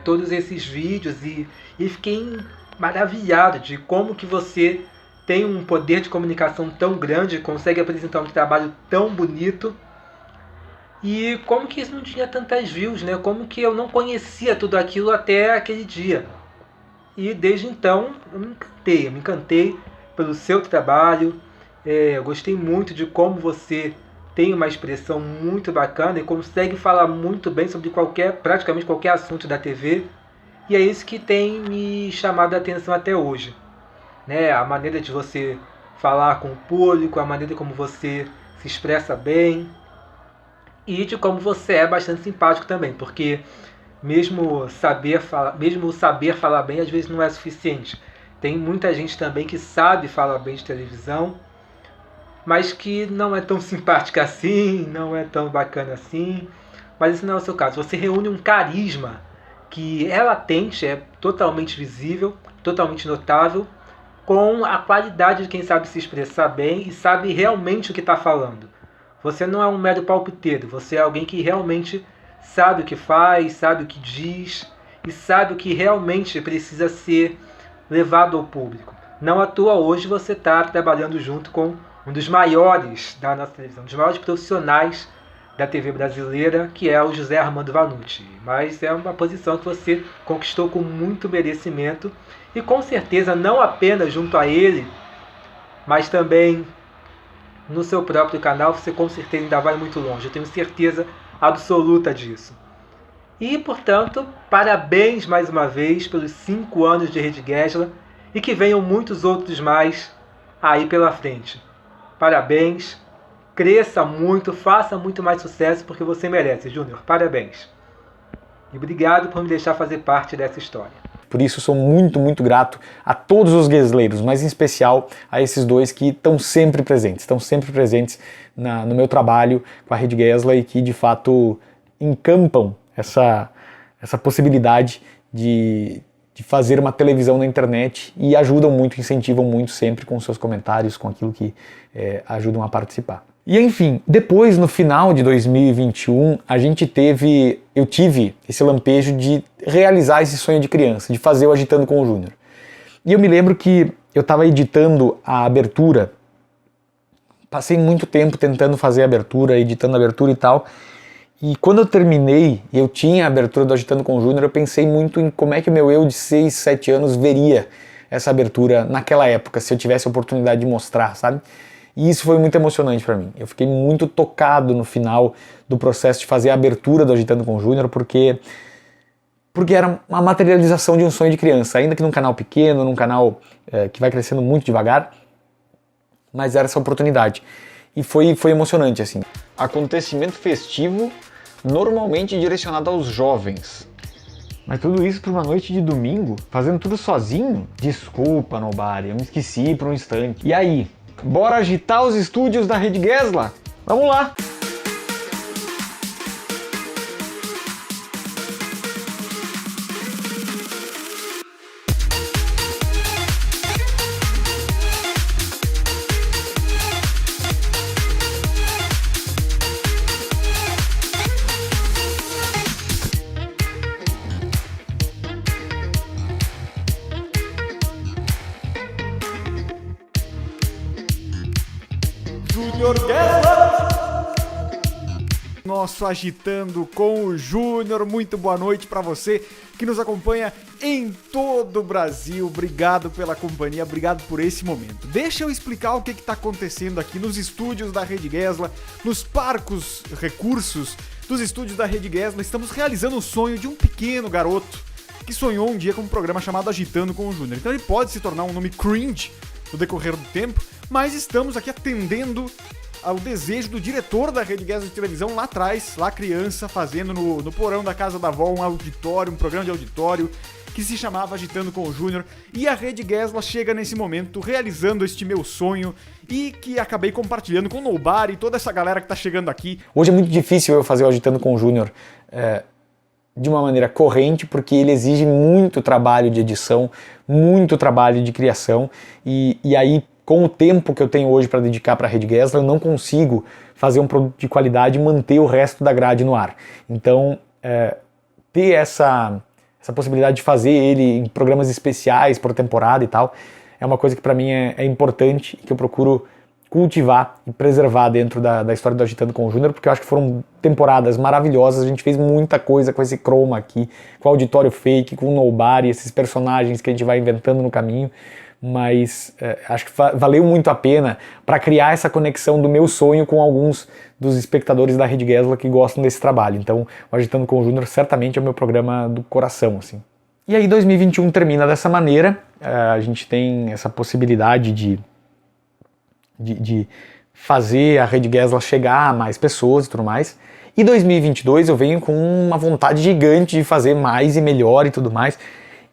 todos esses vídeos e fiquei maravilhado de como que você tem um poder de comunicação tão grande, consegue apresentar um trabalho tão bonito, e como que isso não tinha tantas views, como que eu não conhecia tudo aquilo até aquele dia. E desde então eu me encantei pelo seu trabalho, eu gostei muito de como você tem uma expressão muito bacana e consegue falar muito bem sobre praticamente qualquer assunto da TV, e é isso que tem me chamado a atenção até hoje. A maneira de você falar com o público, a maneira como você se expressa bem, e de como você é bastante simpático também, porque mesmo saber falar bem às vezes não é suficiente. Tem muita gente também que sabe falar bem de televisão, mas que não é tão simpática assim, não é tão bacana assim. Mas esse não é o seu caso. Você reúne um carisma que é latente, é totalmente visível, totalmente notável, com a qualidade de quem sabe se expressar bem e sabe realmente o que está falando. Você não é um mero palpiteiro, você é alguém que realmente sabe o que faz, sabe o que diz e sabe o que realmente precisa ser levado ao público. Não à toa hoje você está trabalhando junto com um dos maiores da nossa televisão, um dos maiores profissionais da TV brasileira, que é o José Armando Vanucci. Mas é uma posição que você conquistou com muito merecimento e com certeza não apenas junto a ele, mas também no seu próprio canal, você com certeza ainda vai muito longe. Eu tenho certeza absoluta disso. E, portanto, parabéns mais uma vez pelos 5 anos de Rede Gesla e que venham muitos outros mais aí pela frente. Parabéns, cresça muito, faça muito mais sucesso porque você merece, Júnior. Parabéns. E obrigado por me deixar fazer parte dessa história. Por isso, sou muito, muito grato a todos os gesleiros, mas em especial a esses dois que estão sempre presentes no meu trabalho com a Rede Gesla e que, de fato, encampam essa possibilidade de fazer uma televisão na internet e ajudam muito, incentivam muito sempre com seus comentários, com aquilo que ajudam a participar. E enfim, depois, no final de 2021, eu tive esse lampejo de realizar esse sonho de criança, de fazer o Agitando com o Júnior. E eu me lembro que eu estava editando a abertura, passei muito tempo tentando fazer a abertura, editando a abertura e tal, e quando eu terminei e eu tinha a abertura do Agitando com o Júnior, eu pensei muito em como é que o meu eu de 6, 7 anos veria essa abertura naquela época, se eu tivesse a oportunidade de mostrar, sabe? E isso foi muito emocionante para mim. Eu fiquei muito tocado no final do processo de fazer a abertura do Agitando com o Júnior, porque era uma materialização de um sonho de criança, ainda que num canal pequeno, num canal que vai crescendo muito devagar, mas era essa oportunidade. E foi emocionante, assim. Acontecimento festivo, normalmente direcionado aos jovens. Mas tudo isso para uma noite de domingo, fazendo tudo sozinho? Desculpa, Nobari, eu me esqueci por um instante. E aí? Bora agitar os estúdios da Rede Gesla? Vamos lá! Júnior Gesla! Nosso Agitando com o Júnior. Muito boa noite para você que nos acompanha em todo o Brasil. Obrigado pela companhia, obrigado por esse momento. Deixa eu explicar o que está acontecendo aqui nos estúdios da Rede Gesla, nos parcos recursos dos estúdios da Rede Gesla. Estamos realizando o sonho de um pequeno garoto que sonhou um dia com um programa chamado Agitando com o Júnior. Então ele pode se tornar um nome cringe no decorrer do tempo, mas estamos aqui atendendo ao desejo do diretor da Rede Gesla de televisão lá atrás, lá criança, fazendo no porão da casa da avó um auditório, um programa de auditório que se chamava Agitando com o Júnior, e a Rede Gesla chega nesse momento realizando este meu sonho e que acabei compartilhando com o Nobari e toda essa galera que tá chegando aqui. Hoje é muito difícil eu fazer o Agitando com o Júnior de uma maneira corrente, porque ele exige muito trabalho de edição, muito trabalho de criação, e aí com o tempo que eu tenho hoje para dedicar para a Rede Gesla, eu não consigo fazer um produto de qualidade e manter o resto da grade no ar. Então, ter essa possibilidade de fazer ele em programas especiais por temporada e tal, é uma coisa que para mim é importante e que eu procuro cultivar e preservar dentro da história do Agitando com o Júnior, porque eu acho que foram temporadas maravilhosas, a gente fez muita coisa com esse chroma aqui, com o auditório fake, com o Nobari, esses personagens que a gente vai inventando no caminho, mas acho que valeu muito a pena para criar essa conexão do meu sonho com alguns dos espectadores da Rede Gesla que gostam desse trabalho. Então, o Agitando com o Júnior certamente é o meu programa do coração, assim. E aí 2021 termina dessa maneira, a gente tem essa possibilidade de fazer a Rede Gesla chegar a mais pessoas e tudo mais. E 2022 eu venho com uma vontade gigante de fazer mais e melhor e tudo mais.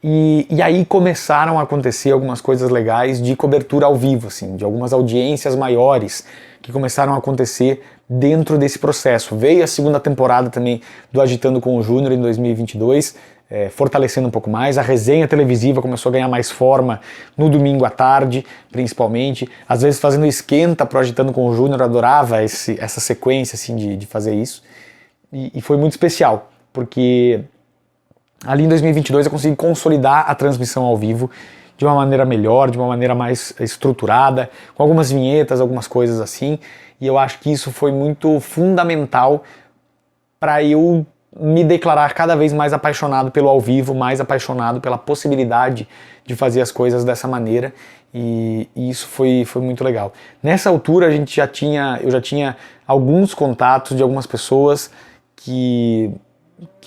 E aí começaram a acontecer algumas coisas legais de cobertura ao vivo, assim, de algumas audiências maiores que começaram a acontecer dentro desse processo. Veio a segunda temporada também do Agitando com o Júnior em 2022, fortalecendo um pouco mais. A resenha televisiva começou a ganhar mais forma no domingo à tarde, principalmente. Às vezes fazendo esquenta pro Agitando com o Júnior, adorava essa sequência assim, de fazer isso. E foi muito especial, porque ali em 2022 eu consegui consolidar a transmissão ao vivo de uma maneira melhor, de uma maneira mais estruturada, com algumas vinhetas, algumas coisas assim, e eu acho que isso foi muito fundamental para eu me declarar cada vez mais apaixonado pelo ao vivo, mais apaixonado pela possibilidade de fazer as coisas dessa maneira, e isso foi muito legal. Nessa altura eu já tinha alguns contatos de algumas pessoas que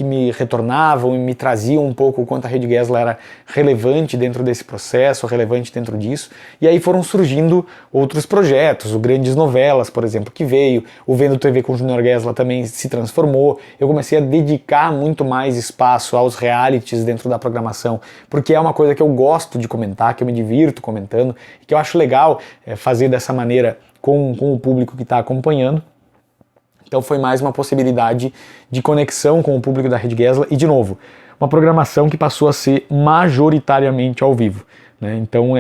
me retornavam e me traziam um pouco o quanto a Rede Gesla era relevante dentro desse processo, relevante dentro disso, e aí foram surgindo outros projetos, o Grandes Novelas, por exemplo, que veio, o Vendo TV com o Junior Gesla também se transformou, eu comecei a dedicar muito mais espaço aos realities dentro da programação, porque é uma coisa que eu gosto de comentar, que eu me divirto comentando, e que eu acho legal fazer dessa maneira com o público que está acompanhando. Então foi mais uma possibilidade de conexão com o público da Rede Gesla e, de novo, uma programação que passou a ser majoritariamente ao vivo, né? Então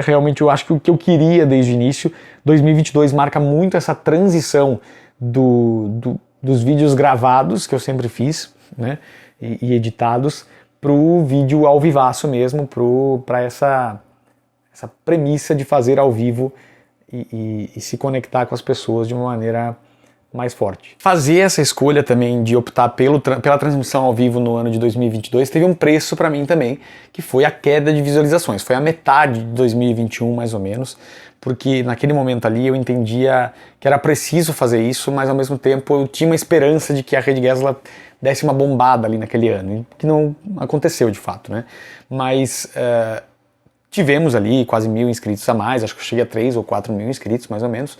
realmente, eu acho que o que eu queria desde o início. 2022 marca muito essa transição dos vídeos gravados, que eu sempre fiz, né, e editados, para o vídeo ao vivaço mesmo, para essa premissa de fazer ao vivo e se conectar com as pessoas de uma maneira mais forte. Fazer essa escolha também de optar pela transmissão ao vivo no ano de 2022 teve um preço para mim também, que foi a queda de visualizações. Foi a metade de 2021, mais ou menos, porque naquele momento ali eu entendia que era preciso fazer isso, mas ao mesmo tempo eu tinha uma esperança de que a Rede Gesla desse uma bombada ali naquele ano, que não aconteceu de fato, né? Mas tivemos ali quase 1.000 inscritos a mais, acho que eu cheguei a 3 ou 4 mil inscritos, mais ou menos.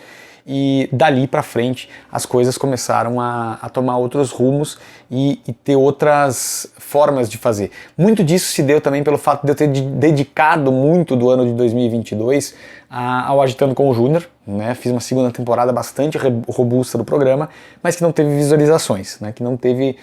E dali para frente as coisas começaram a tomar outros rumos e ter outras formas de fazer. Muito disso se deu também pelo fato de eu ter dedicado muito do ano de 2022 ao Agitando com o Júnior, né? Fiz uma segunda temporada bastante robusta do programa, mas que não teve visualizações, né? Que não teve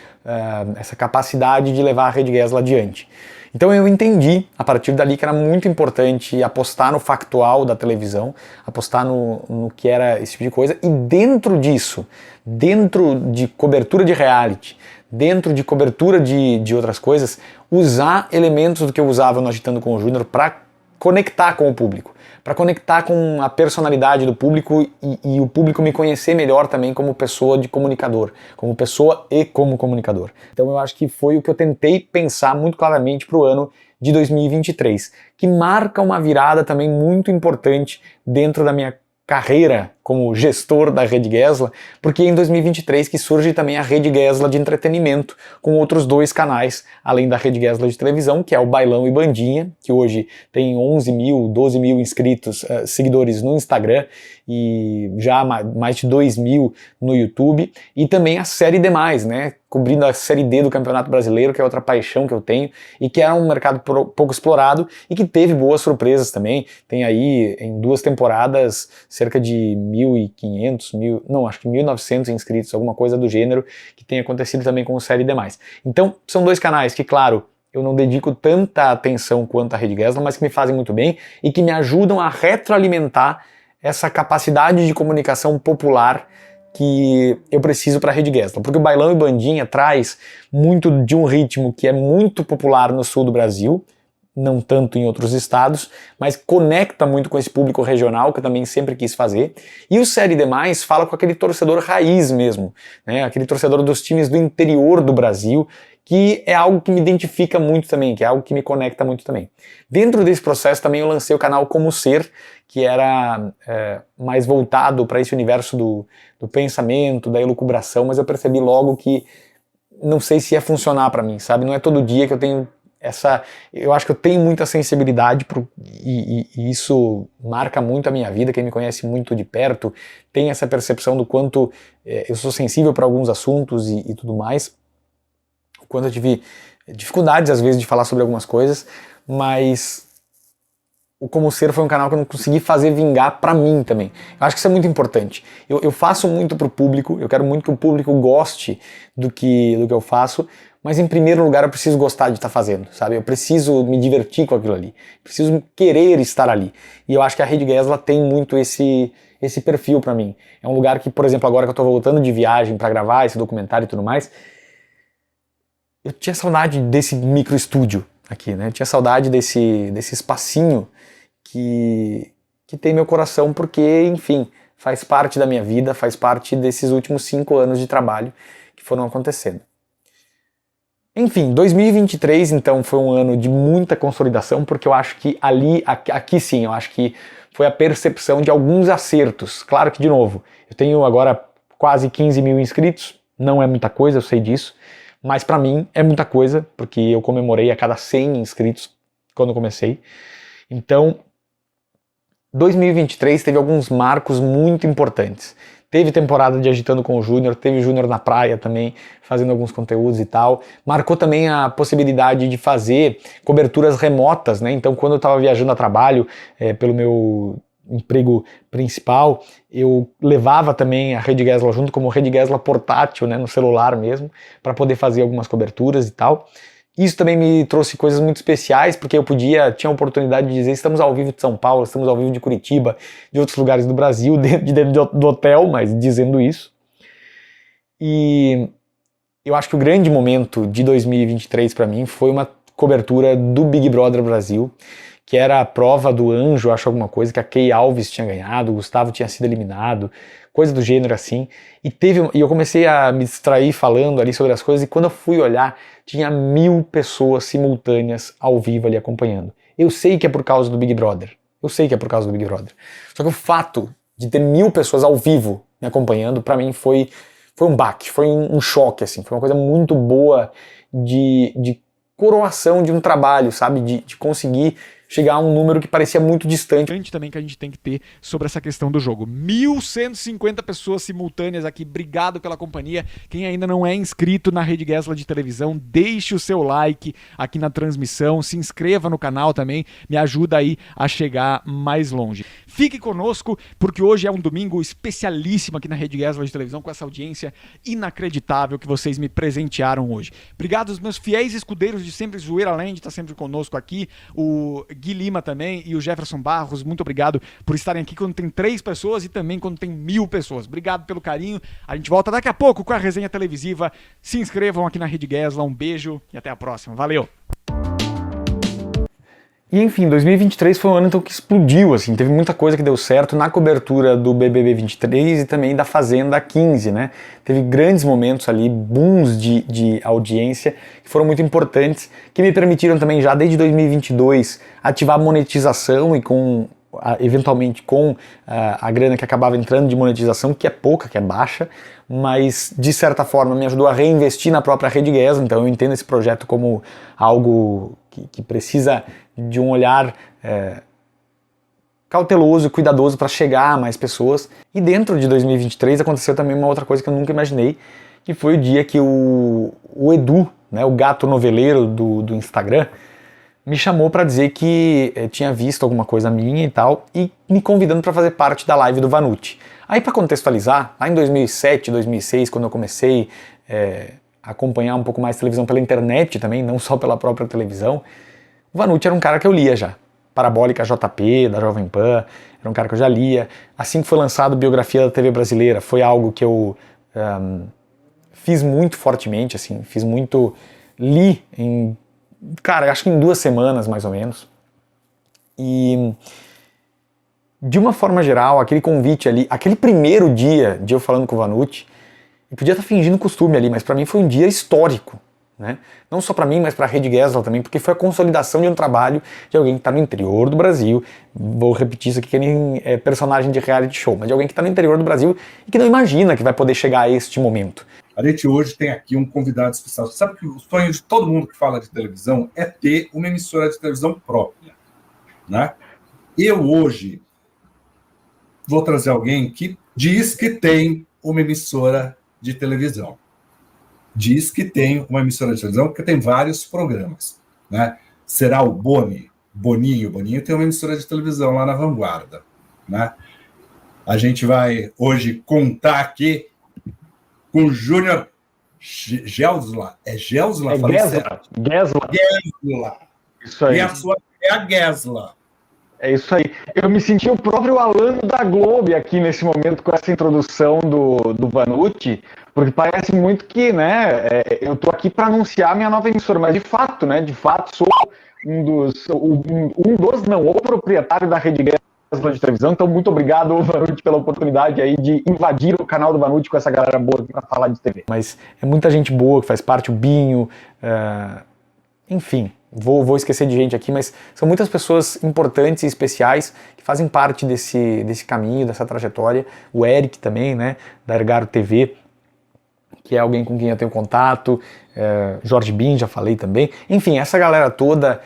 essa capacidade de levar a Rede Gesla adiante. Então eu entendi, a partir dali, que era muito importante apostar no factual da televisão, apostar no que era esse tipo de coisa, e dentro disso, dentro de cobertura de reality, dentro de cobertura de outras coisas, usar elementos do que eu usava no Agitando com o Júnior para conectar com o público, para conectar com a personalidade do público e o público me conhecer melhor também como pessoa de comunicador, como pessoa e como comunicador. Então eu acho que foi o que eu tentei pensar muito claramente para o ano de 2023, que marca uma virada também muito importante dentro da minha carreira como gestor da Rede Gesla, porque é em 2023 que surge também a Rede Gesla de entretenimento, com outros 2 canais, além da Rede Gesla de televisão, que é o Bailão e Bandinha, que hoje tem 11 mil, 12 mil inscritos, seguidores no Instagram, e já mais de 2 mil no YouTube, e também a Série D+, né, cobrindo a Série D do Campeonato Brasileiro, que é outra paixão que eu tenho, e que é um mercado pouco explorado, e que teve boas surpresas também. Tem aí, em 2 temporadas, cerca de 1.500, acho que 1.900 inscritos, alguma coisa do gênero, que tem acontecido também com o Série D+. Então, são 2 canais que, claro, eu não dedico tanta atenção quanto a Rede Gesla, mas que me fazem muito bem e que me ajudam a retroalimentar essa capacidade de comunicação popular que eu preciso para a Rede Gesla. Porque o Bailão e Bandinha traz muito de um ritmo que é muito popular no sul do Brasil, não tanto em outros estados, mas conecta muito com esse público regional, que eu também sempre quis fazer. E o Série D+, fala com aquele torcedor raiz mesmo, né? Aquele torcedor dos times do interior do Brasil, que é algo que me identifica muito também, que é algo que me conecta muito também. Dentro desse processo também eu lancei o canal Como Ser, que era mais voltado para esse universo do pensamento, da elucubração, mas eu percebi logo que não sei se ia funcionar para mim, sabe? Não é todo dia que eu tenho eu acho que eu tenho muita sensibilidade e isso marca muito a minha vida. Quem me conhece muito de perto tem essa percepção do quanto eu sou sensível para alguns assuntos e tudo mais, o quanto eu tive dificuldades às vezes de falar sobre algumas coisas, mas o Como Ser foi um canal que eu não consegui fazer vingar pra mim também. Eu acho que isso é muito importante. Eu faço muito pro público, eu quero muito que o público goste do que eu faço, mas em primeiro lugar eu preciso gostar de estar fazendo, sabe? Eu preciso me divertir com aquilo ali, preciso querer estar ali. E eu acho que a Rede Gesla tem muito esse perfil pra mim. É um lugar que, por exemplo, agora que eu tô voltando de viagem pra gravar esse documentário e tudo mais, eu tinha saudade desse micro estúdio aqui, né? Eu tinha saudade desse espacinho que tem meu coração, porque, enfim, faz parte da minha vida, faz parte desses últimos 5 anos de trabalho que foram acontecendo. Enfim, 2023 então foi um ano de muita consolidação, porque eu acho que aqui sim, eu acho que foi a percepção de alguns acertos. Claro que, de novo, eu tenho agora quase 15 mil inscritos, não é muita coisa, eu sei disso, mas para mim é muita coisa, porque eu comemorei a cada 100 inscritos quando eu comecei. Então, 2023 teve alguns marcos muito importantes. Teve temporada de Agitando com o Júnior, teve Júnior na praia também, fazendo alguns conteúdos e tal. Marcou também a possibilidade de fazer coberturas remotas, né? Então, quando eu estava viajando a trabalho, pelo meu emprego principal, eu levava também a Rede Gesla junto, como Rede Gesla portátil, né? No celular mesmo, para poder fazer algumas coberturas e tal. Isso também me trouxe coisas muito especiais, porque eu tinha a oportunidade de dizer: estamos ao vivo de São Paulo, estamos ao vivo de Curitiba, de outros lugares do Brasil, dentro do hotel, mas dizendo isso. E eu acho que o grande momento de 2023 para mim foi uma cobertura do Big Brother Brasil, que era a prova do anjo, acho alguma coisa, que a Kay Alves tinha ganhado, o Gustavo tinha sido eliminado, coisa do gênero assim. E eu comecei a me distrair falando ali sobre as coisas, e quando eu fui olhar, tinha 1000 pessoas simultâneas ao vivo ali acompanhando. Eu sei que é por causa do Big Brother. Só que o fato de ter 1000 pessoas ao vivo me acompanhando, pra mim foi um baque, foi um choque, assim. Foi uma coisa muito boa de coroação de um trabalho, sabe? De conseguir chegar a um número que parecia muito distante. Também que a gente tem que ter sobre essa questão do jogo. 1.150 pessoas simultâneas aqui, obrigado pela companhia. Quem ainda não é inscrito na Rede Gesla de televisão, deixe o seu like aqui na transmissão, se inscreva no canal também, me ajuda aí a chegar mais longe. Fique conosco, porque hoje é um domingo especialíssimo aqui na Rede Gesla de televisão, com essa audiência inacreditável que vocês me presentearam hoje. Obrigado aos meus fiéis escudeiros de sempre, Zoeira Land está sempre conosco aqui, o Gui Lima também e o Jefferson Barros, muito obrigado por estarem aqui quando tem 3 pessoas e também quando tem 1000 pessoas. Obrigado pelo carinho. A gente volta daqui a pouco com a resenha televisiva. Se inscrevam aqui na Rede Gesla. Um beijo e até a próxima. Valeu! E enfim, 2023 foi um ano então que explodiu, assim, teve muita coisa que deu certo na cobertura do BBB 23 e também da Fazenda 15, né? Teve grandes momentos ali, booms de audiência, que foram muito importantes, que me permitiram também já desde 2022 ativar a monetização e eventualmente com a grana que acabava entrando de monetização, que é pouca, que é baixa, mas de certa forma me ajudou a reinvestir na própria Rede Gesla. Então eu entendo esse projeto como algo que precisa de um olhar cauteloso e cuidadoso para chegar a mais pessoas. E dentro de 2023 aconteceu também uma outra coisa que eu nunca imaginei, que foi o dia que o Edu, né, o gato noveleiro do Instagram, me chamou para dizer que tinha visto alguma coisa minha e tal, e me convidando para fazer parte da live do Vanucci. Aí, para contextualizar, lá em 2007, 2006, quando eu comecei a acompanhar um pouco mais televisão pela internet também, não só pela própria televisão, o Vanucci era um cara que eu lia já. Parabólica JP, da Jovem Pan, era um cara que eu já lia. Assim que foi lançado Biografia da TV Brasileira, foi algo que eu fiz muito fortemente, assim, li em, cara, acho que em 2 semanas, mais ou menos. E, de uma forma geral, aquele convite ali, aquele primeiro dia de eu falando com o Vanucci, eu podia estar fingindo costume ali, mas para mim foi um dia histórico, né? Não só para mim, mas para a Rede Gesla também, porque foi a consolidação de um trabalho de alguém que está no interior do Brasil. Vou repetir isso aqui que nem personagem de reality show, mas de alguém que está no interior do Brasil e que não imagina que vai poder chegar a este momento. A gente hoje tem aqui um convidado especial. Você sabe que o sonho de todo mundo que fala de televisão é ter uma emissora de televisão própria, né? Eu hoje vou trazer alguém que diz que tem uma emissora de televisão. Diz que tem uma emissora de televisão porque tem vários programas, né? Será o Boninho tem uma emissora de televisão lá na Vanguarda, né? A gente vai hoje contar aqui com o Júnior Gesla. É Gesla? É Gesla. Gesla. Isso aí. E a sua é a Gesla. É isso aí. Eu me senti o próprio Alan da Globo aqui nesse momento com essa introdução do Vanucci, porque parece muito que, né, eu tô aqui para anunciar minha nova emissora, mas de fato, né, sou o proprietário da Rede Gesla de televisão. Então, muito obrigado, Vanucci, pela oportunidade aí de invadir o canal do Vanucci com essa galera boa aqui para falar de TV. Mas é muita gente boa que faz parte, o Binho, enfim, vou esquecer de gente aqui, mas são muitas pessoas importantes e especiais que fazem parte desse caminho, dessa trajetória. O Eric também, né, da Ergaro TV, que é alguém com quem eu tenho contato, Jorge Bin, já falei também. Enfim, essa galera toda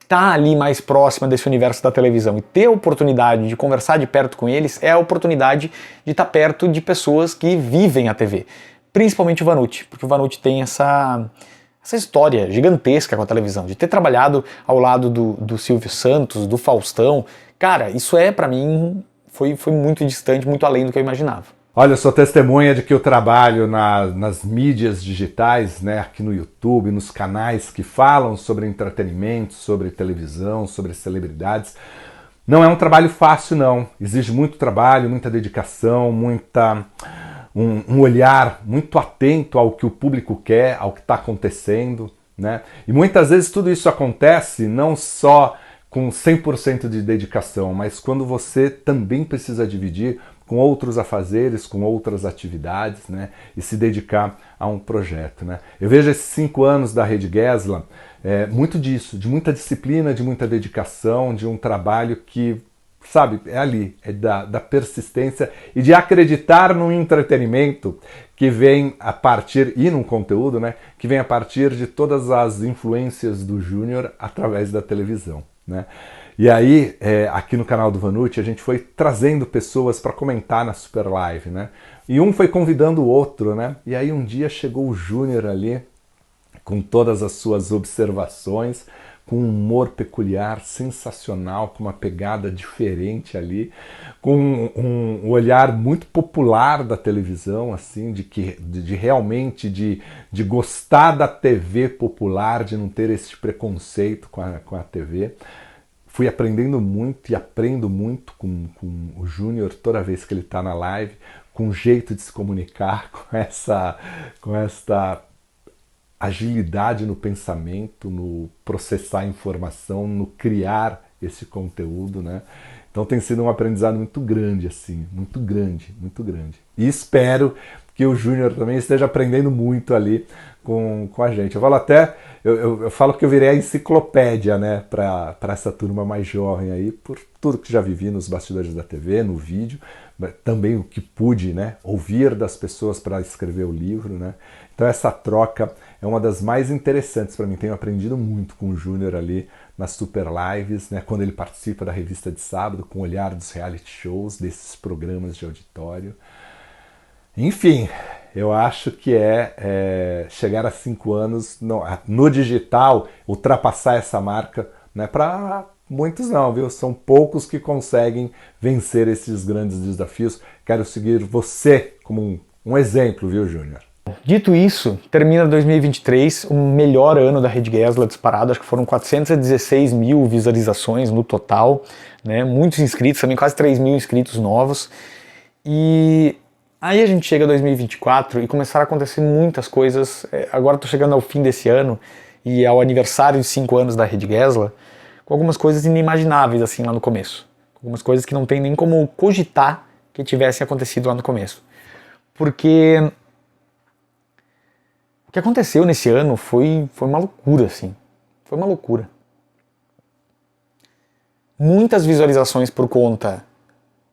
tá ali mais próxima desse universo da televisão, e ter a oportunidade de conversar de perto com eles é a oportunidade de estar perto de pessoas que vivem a TV, principalmente o Vanucci, porque o Vanucci tem essa história gigantesca com a televisão, de ter trabalhado ao lado do Silvio Santos, do Faustão. Cara, isso pra mim, foi muito distante, muito além do que eu imaginava. Olha, eu sou testemunha de que eu trabalho nas mídias digitais, né, aqui no YouTube, nos canais que falam sobre entretenimento, sobre televisão, sobre celebridades. Não é um trabalho fácil, não. Exige muito trabalho, muita dedicação, um olhar muito atento ao que o público quer, ao que está acontecendo, né? E muitas vezes tudo isso acontece não só com 100% de dedicação, mas quando você também precisa dividir com outros afazeres, com outras atividades, né, e se dedicar a um projeto, né. Eu vejo esses 5 anos da Rede Gesla, muito disso, de muita disciplina, de muita dedicação, de um trabalho que, sabe, é ali, é da persistência e de acreditar num entretenimento que vem a partir, e num conteúdo, né, que vem a partir de todas as influências do Júnior através da televisão, né. E aí, aqui no canal do Vanucci, a gente foi trazendo pessoas para comentar na Super Live, né? E um foi convidando o outro, né? E aí um dia chegou o Júnior ali, com todas as suas observações, com um humor peculiar, sensacional, com uma pegada diferente ali, com um olhar muito popular da televisão, assim, de realmente de gostar da TV popular, de não ter esse preconceito com a TV. Fui aprendendo muito e aprendo muito com o Júnior toda vez que ele está na live, com o jeito de se comunicar, com essa agilidade no pensamento, no processar informação, no criar esse conteúdo, né? Então tem sido um aprendizado muito grande, assim, muito grande, muito grande. E espero que o Júnior também esteja aprendendo muito ali com a gente. Eu falo até, eu falo que eu virei a enciclopédia, né, para essa turma mais jovem aí, por tudo que já vivi nos bastidores da TV, no vídeo, também o que pude, né, ouvir das pessoas para escrever o livro, né. Então essa troca é uma das mais interessantes para mim. Tenho aprendido muito com o Júnior ali nas Super Lives, né, quando ele participa da Revista de Sábado, com o olhar dos reality shows, desses programas de auditório. Enfim, eu acho que chegar a 5 anos no digital, ultrapassar essa marca, né, para muitos não, viu? São poucos que conseguem vencer esses grandes desafios. Quero seguir você como um exemplo, viu, Júnior? Dito isso, termina 2023, o melhor ano da Rede Gesla disparado. Acho que foram 416 mil visualizações no total, né? Muitos inscritos, também quase 3 mil inscritos novos. E aí a gente chega a 2024 e começaram a acontecer muitas coisas. Agora estou chegando ao fim desse ano e ao aniversário de 5 anos da Rede Gesla, com algumas coisas inimagináveis assim lá no começo. Algumas coisas que não tem nem como cogitar que tivessem acontecido lá no começo. Porque o que aconteceu nesse ano foi uma loucura, assim. Foi uma loucura. Muitas visualizações por conta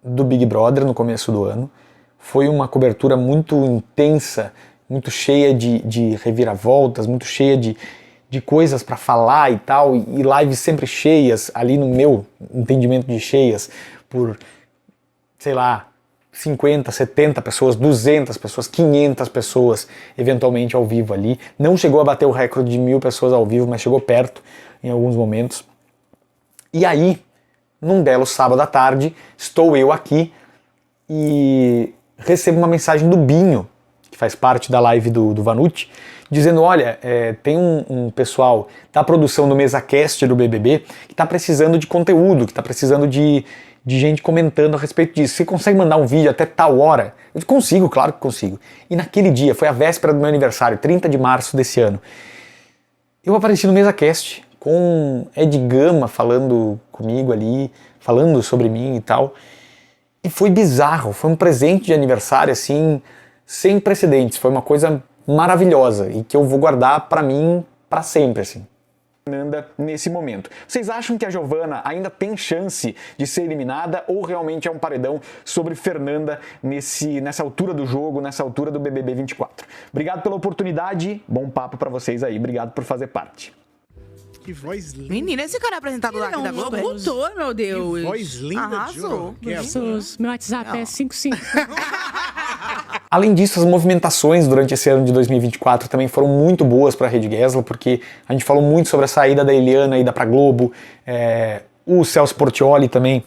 do Big Brother no começo do ano. Foi uma cobertura muito intensa, muito cheia de reviravoltas, muito cheia de coisas para falar e tal, e lives sempre cheias, ali no meu entendimento de cheias, por, sei lá, 50, 70 pessoas, 200 pessoas, 500 pessoas, eventualmente ao vivo ali. Não chegou a bater o recorde de 1000 pessoas ao vivo, mas chegou perto em alguns momentos. E aí, num belo sábado à tarde, estou eu aqui e recebo uma mensagem do Binho, que faz parte da live do Vanucci, dizendo, olha, tem um pessoal da produção do MesaCast do BBB que está precisando de conteúdo, que está precisando de gente comentando a respeito disso. Você consegue mandar um vídeo até tal hora? Eu disse, consigo, claro que consigo. E naquele dia, foi a véspera do meu aniversário, 30 de março desse ano, eu apareci no MesaCast com Ed Gama falando comigo ali, falando sobre mim e tal. E foi bizarro, foi um presente de aniversário, assim, sem precedentes. Foi uma coisa maravilhosa e que eu vou guardar pra mim pra sempre, assim. Fernanda nesse momento. Vocês acham que a Giovana ainda tem chance de ser eliminada ou realmente é um paredão sobre Fernanda nessa altura do jogo, nessa altura do BBB 24? Obrigado pela oportunidade, bom papo pra vocês aí, obrigado por fazer parte. Que voz linda. Menina, esse cara é apresentador aqui da Globo. Locutor, meu Deus. Que voz linda. Arrasou. Meu WhatsApp é 55. Além disso, as movimentações durante esse ano de 2024 também foram muito boas para a Rede Gesla, porque a gente falou muito sobre a saída da Eliana ida para a Globo, o Celso Portiolli também,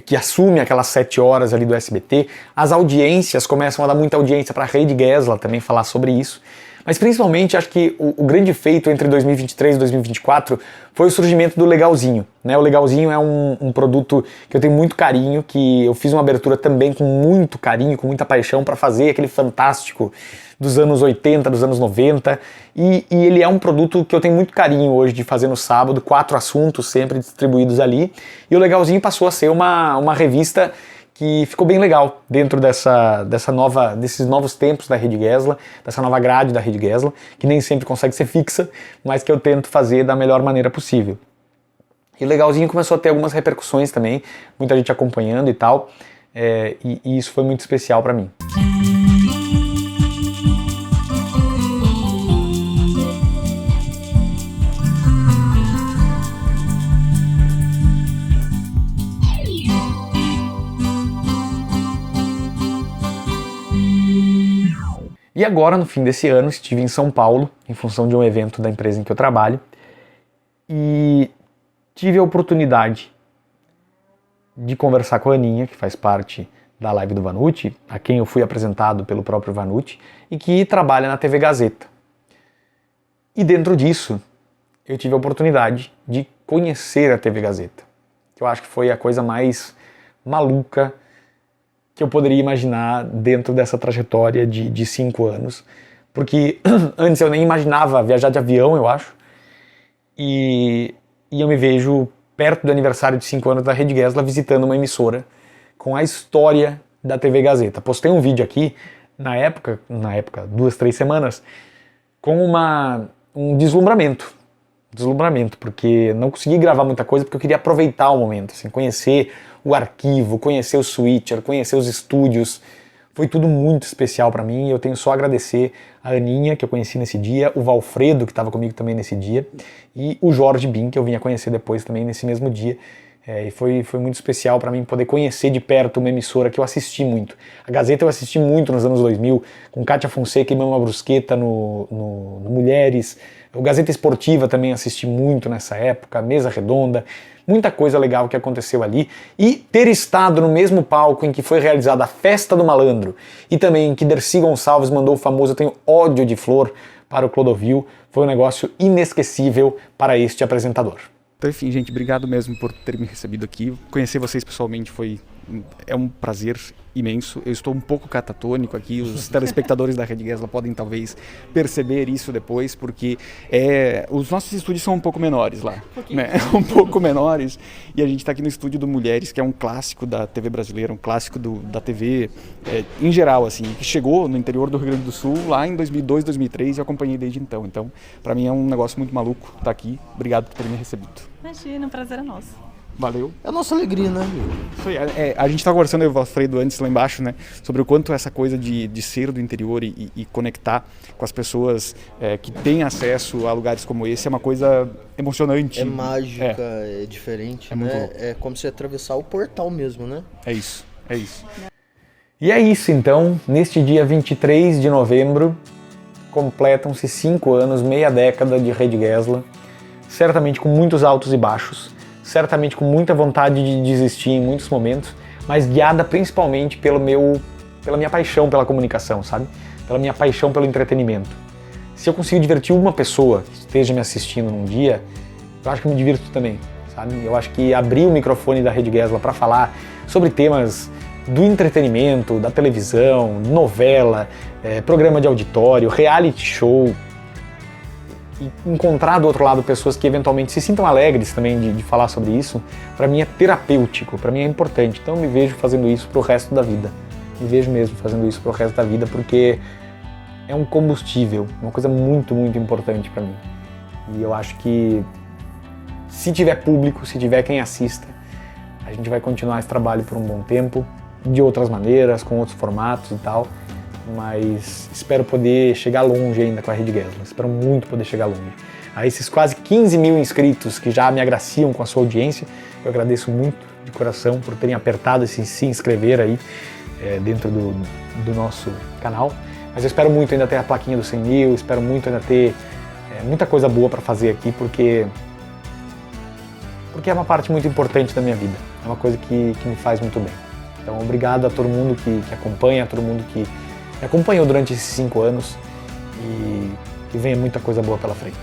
que assume aquelas 7 horas ali do SBT. As audiências começam a dar muita audiência para a Rede Gesla também falar sobre isso. Mas principalmente acho que o grande feito entre 2023 e 2024 foi o surgimento do Legalzinho, né? O Legalzinho é um produto que eu tenho muito carinho, que eu fiz uma abertura também com muito carinho, com muita paixão para fazer aquele fantástico dos anos 80, dos anos 90, e ele é um produto que eu tenho muito carinho hoje de fazer no sábado, 4 assuntos sempre distribuídos ali, e o Legalzinho passou a ser uma revista que ficou bem legal dentro desses novos tempos da Rede Gesla, dessa nova grade da Rede Gesla, que nem sempre consegue ser fixa, mas que eu tento fazer da melhor maneira possível. E o Legalzinho começou a ter algumas repercussões também, muita gente acompanhando e tal, e isso foi muito especial para mim. E agora, no fim desse ano, estive em São Paulo, em função de um evento da empresa em que eu trabalho, e tive a oportunidade de conversar com a Aninha, que faz parte da live do Vanucci, a quem eu fui apresentado pelo próprio Vanucci, e que trabalha na TV Gazeta. E dentro disso, eu tive a oportunidade de conhecer a TV Gazeta, que eu acho que foi a coisa mais maluca que eu poderia imaginar dentro dessa trajetória de 5 anos. Porque antes eu nem imaginava viajar de avião, eu acho. E eu me vejo perto do aniversário de 5 anos da Rede Gesla visitando uma emissora com a história da TV Gazeta. Postei um vídeo aqui, na época 2, 3 semanas, com um deslumbramento, porque não consegui gravar muita coisa porque eu queria aproveitar o momento, assim, conhecer o arquivo, conhecer o switcher, conhecer os estúdios. Foi tudo muito especial para mim e eu tenho só a agradecer a Aninha, que eu conheci nesse dia, o Valfredo, que estava comigo também nesse dia, e o Jorge Bin, que eu vim a conhecer depois também nesse mesmo dia. E foi muito especial para mim poder conhecer de perto uma emissora que eu assisti muito. A Gazeta eu assisti muito nos anos 2000, com Kátia Fonseca e Mama Brusqueta no Mulheres. O Gazeta Esportiva também assisti muito nessa época, Mesa Redonda, muita coisa legal que aconteceu ali. E ter estado no mesmo palco em que foi realizada a Festa do Malandro e também em que Dercy Gonçalves mandou o famoso "Eu tenho ódio de flor" para o Clodovil, foi um negócio inesquecível para este apresentador. Então, enfim, gente, obrigado mesmo por ter me recebido aqui. Conhecer vocês pessoalmente é um prazer imenso. Eu estou um pouco catatônico aqui, os telespectadores da Rede Gesla podem talvez perceber isso depois, porque os nossos estúdios são um pouco menores lá, né? Um pouco menores, e a gente está aqui no estúdio do Mulheres, que é um clássico da TV brasileira, um clássico da TV em geral, assim, que chegou no interior do Rio Grande do Sul lá em 2002, 2003 e eu acompanhei desde então. Então, para mim é um negócio muito maluco estar aqui. Obrigado por ter me recebido. Imagina, o prazer é nosso. Valeu. É a nossa alegria, né? Isso aí, a gente estava conversando, eu e o Valfredo, antes lá embaixo, né? Sobre o quanto essa coisa de ser do interior e conectar com as pessoas que têm acesso a lugares como esse é uma coisa emocionante. É mágica, é diferente, né? É como se atravessar o portal mesmo, né? É isso. E é isso então, neste dia 23 de novembro, completam-se 5 anos, meia década de Rede Gesla, certamente com muitos altos e baixos, certamente com muita vontade de desistir em muitos momentos, mas guiada principalmente pela minha paixão pela comunicação, sabe? Pela minha paixão pelo entretenimento. Se eu consigo divertir uma pessoa que esteja me assistindo num dia, eu acho que eu me divirto também, sabe? Eu acho que abrir o microfone da Rede Gesla para falar sobre temas do entretenimento, da televisão, novela, programa de auditório, reality show, E encontrar do outro lado pessoas que eventualmente se sintam alegres também de falar sobre isso, para mim é terapêutico, para mim é importante. Então eu me vejo fazendo isso pro resto da vida. Me vejo mesmo fazendo isso pro resto da vida, porque é um combustível, uma coisa muito, muito importante para mim. E eu acho que se tiver público, se tiver quem assista, a gente vai continuar esse trabalho por um bom tempo, de outras maneiras, com outros formatos e tal. Mas espero poder chegar longe ainda com a Rede Gesla, espero muito poder chegar longe. A esses quase 15 mil inscritos que já me agraciam com a sua audiência, eu agradeço muito de coração por terem apertado esse se inscrever aí dentro do nosso canal. Mas eu espero muito ainda ter a plaquinha dos 100 mil, espero muito ainda ter muita coisa boa para fazer aqui, porque é uma parte muito importante da minha vida, é uma coisa que me faz muito bem. Então obrigado a todo mundo que acompanha, a todo mundo que me acompanhou durante esses 5 anos e que venha muita coisa boa pela frente.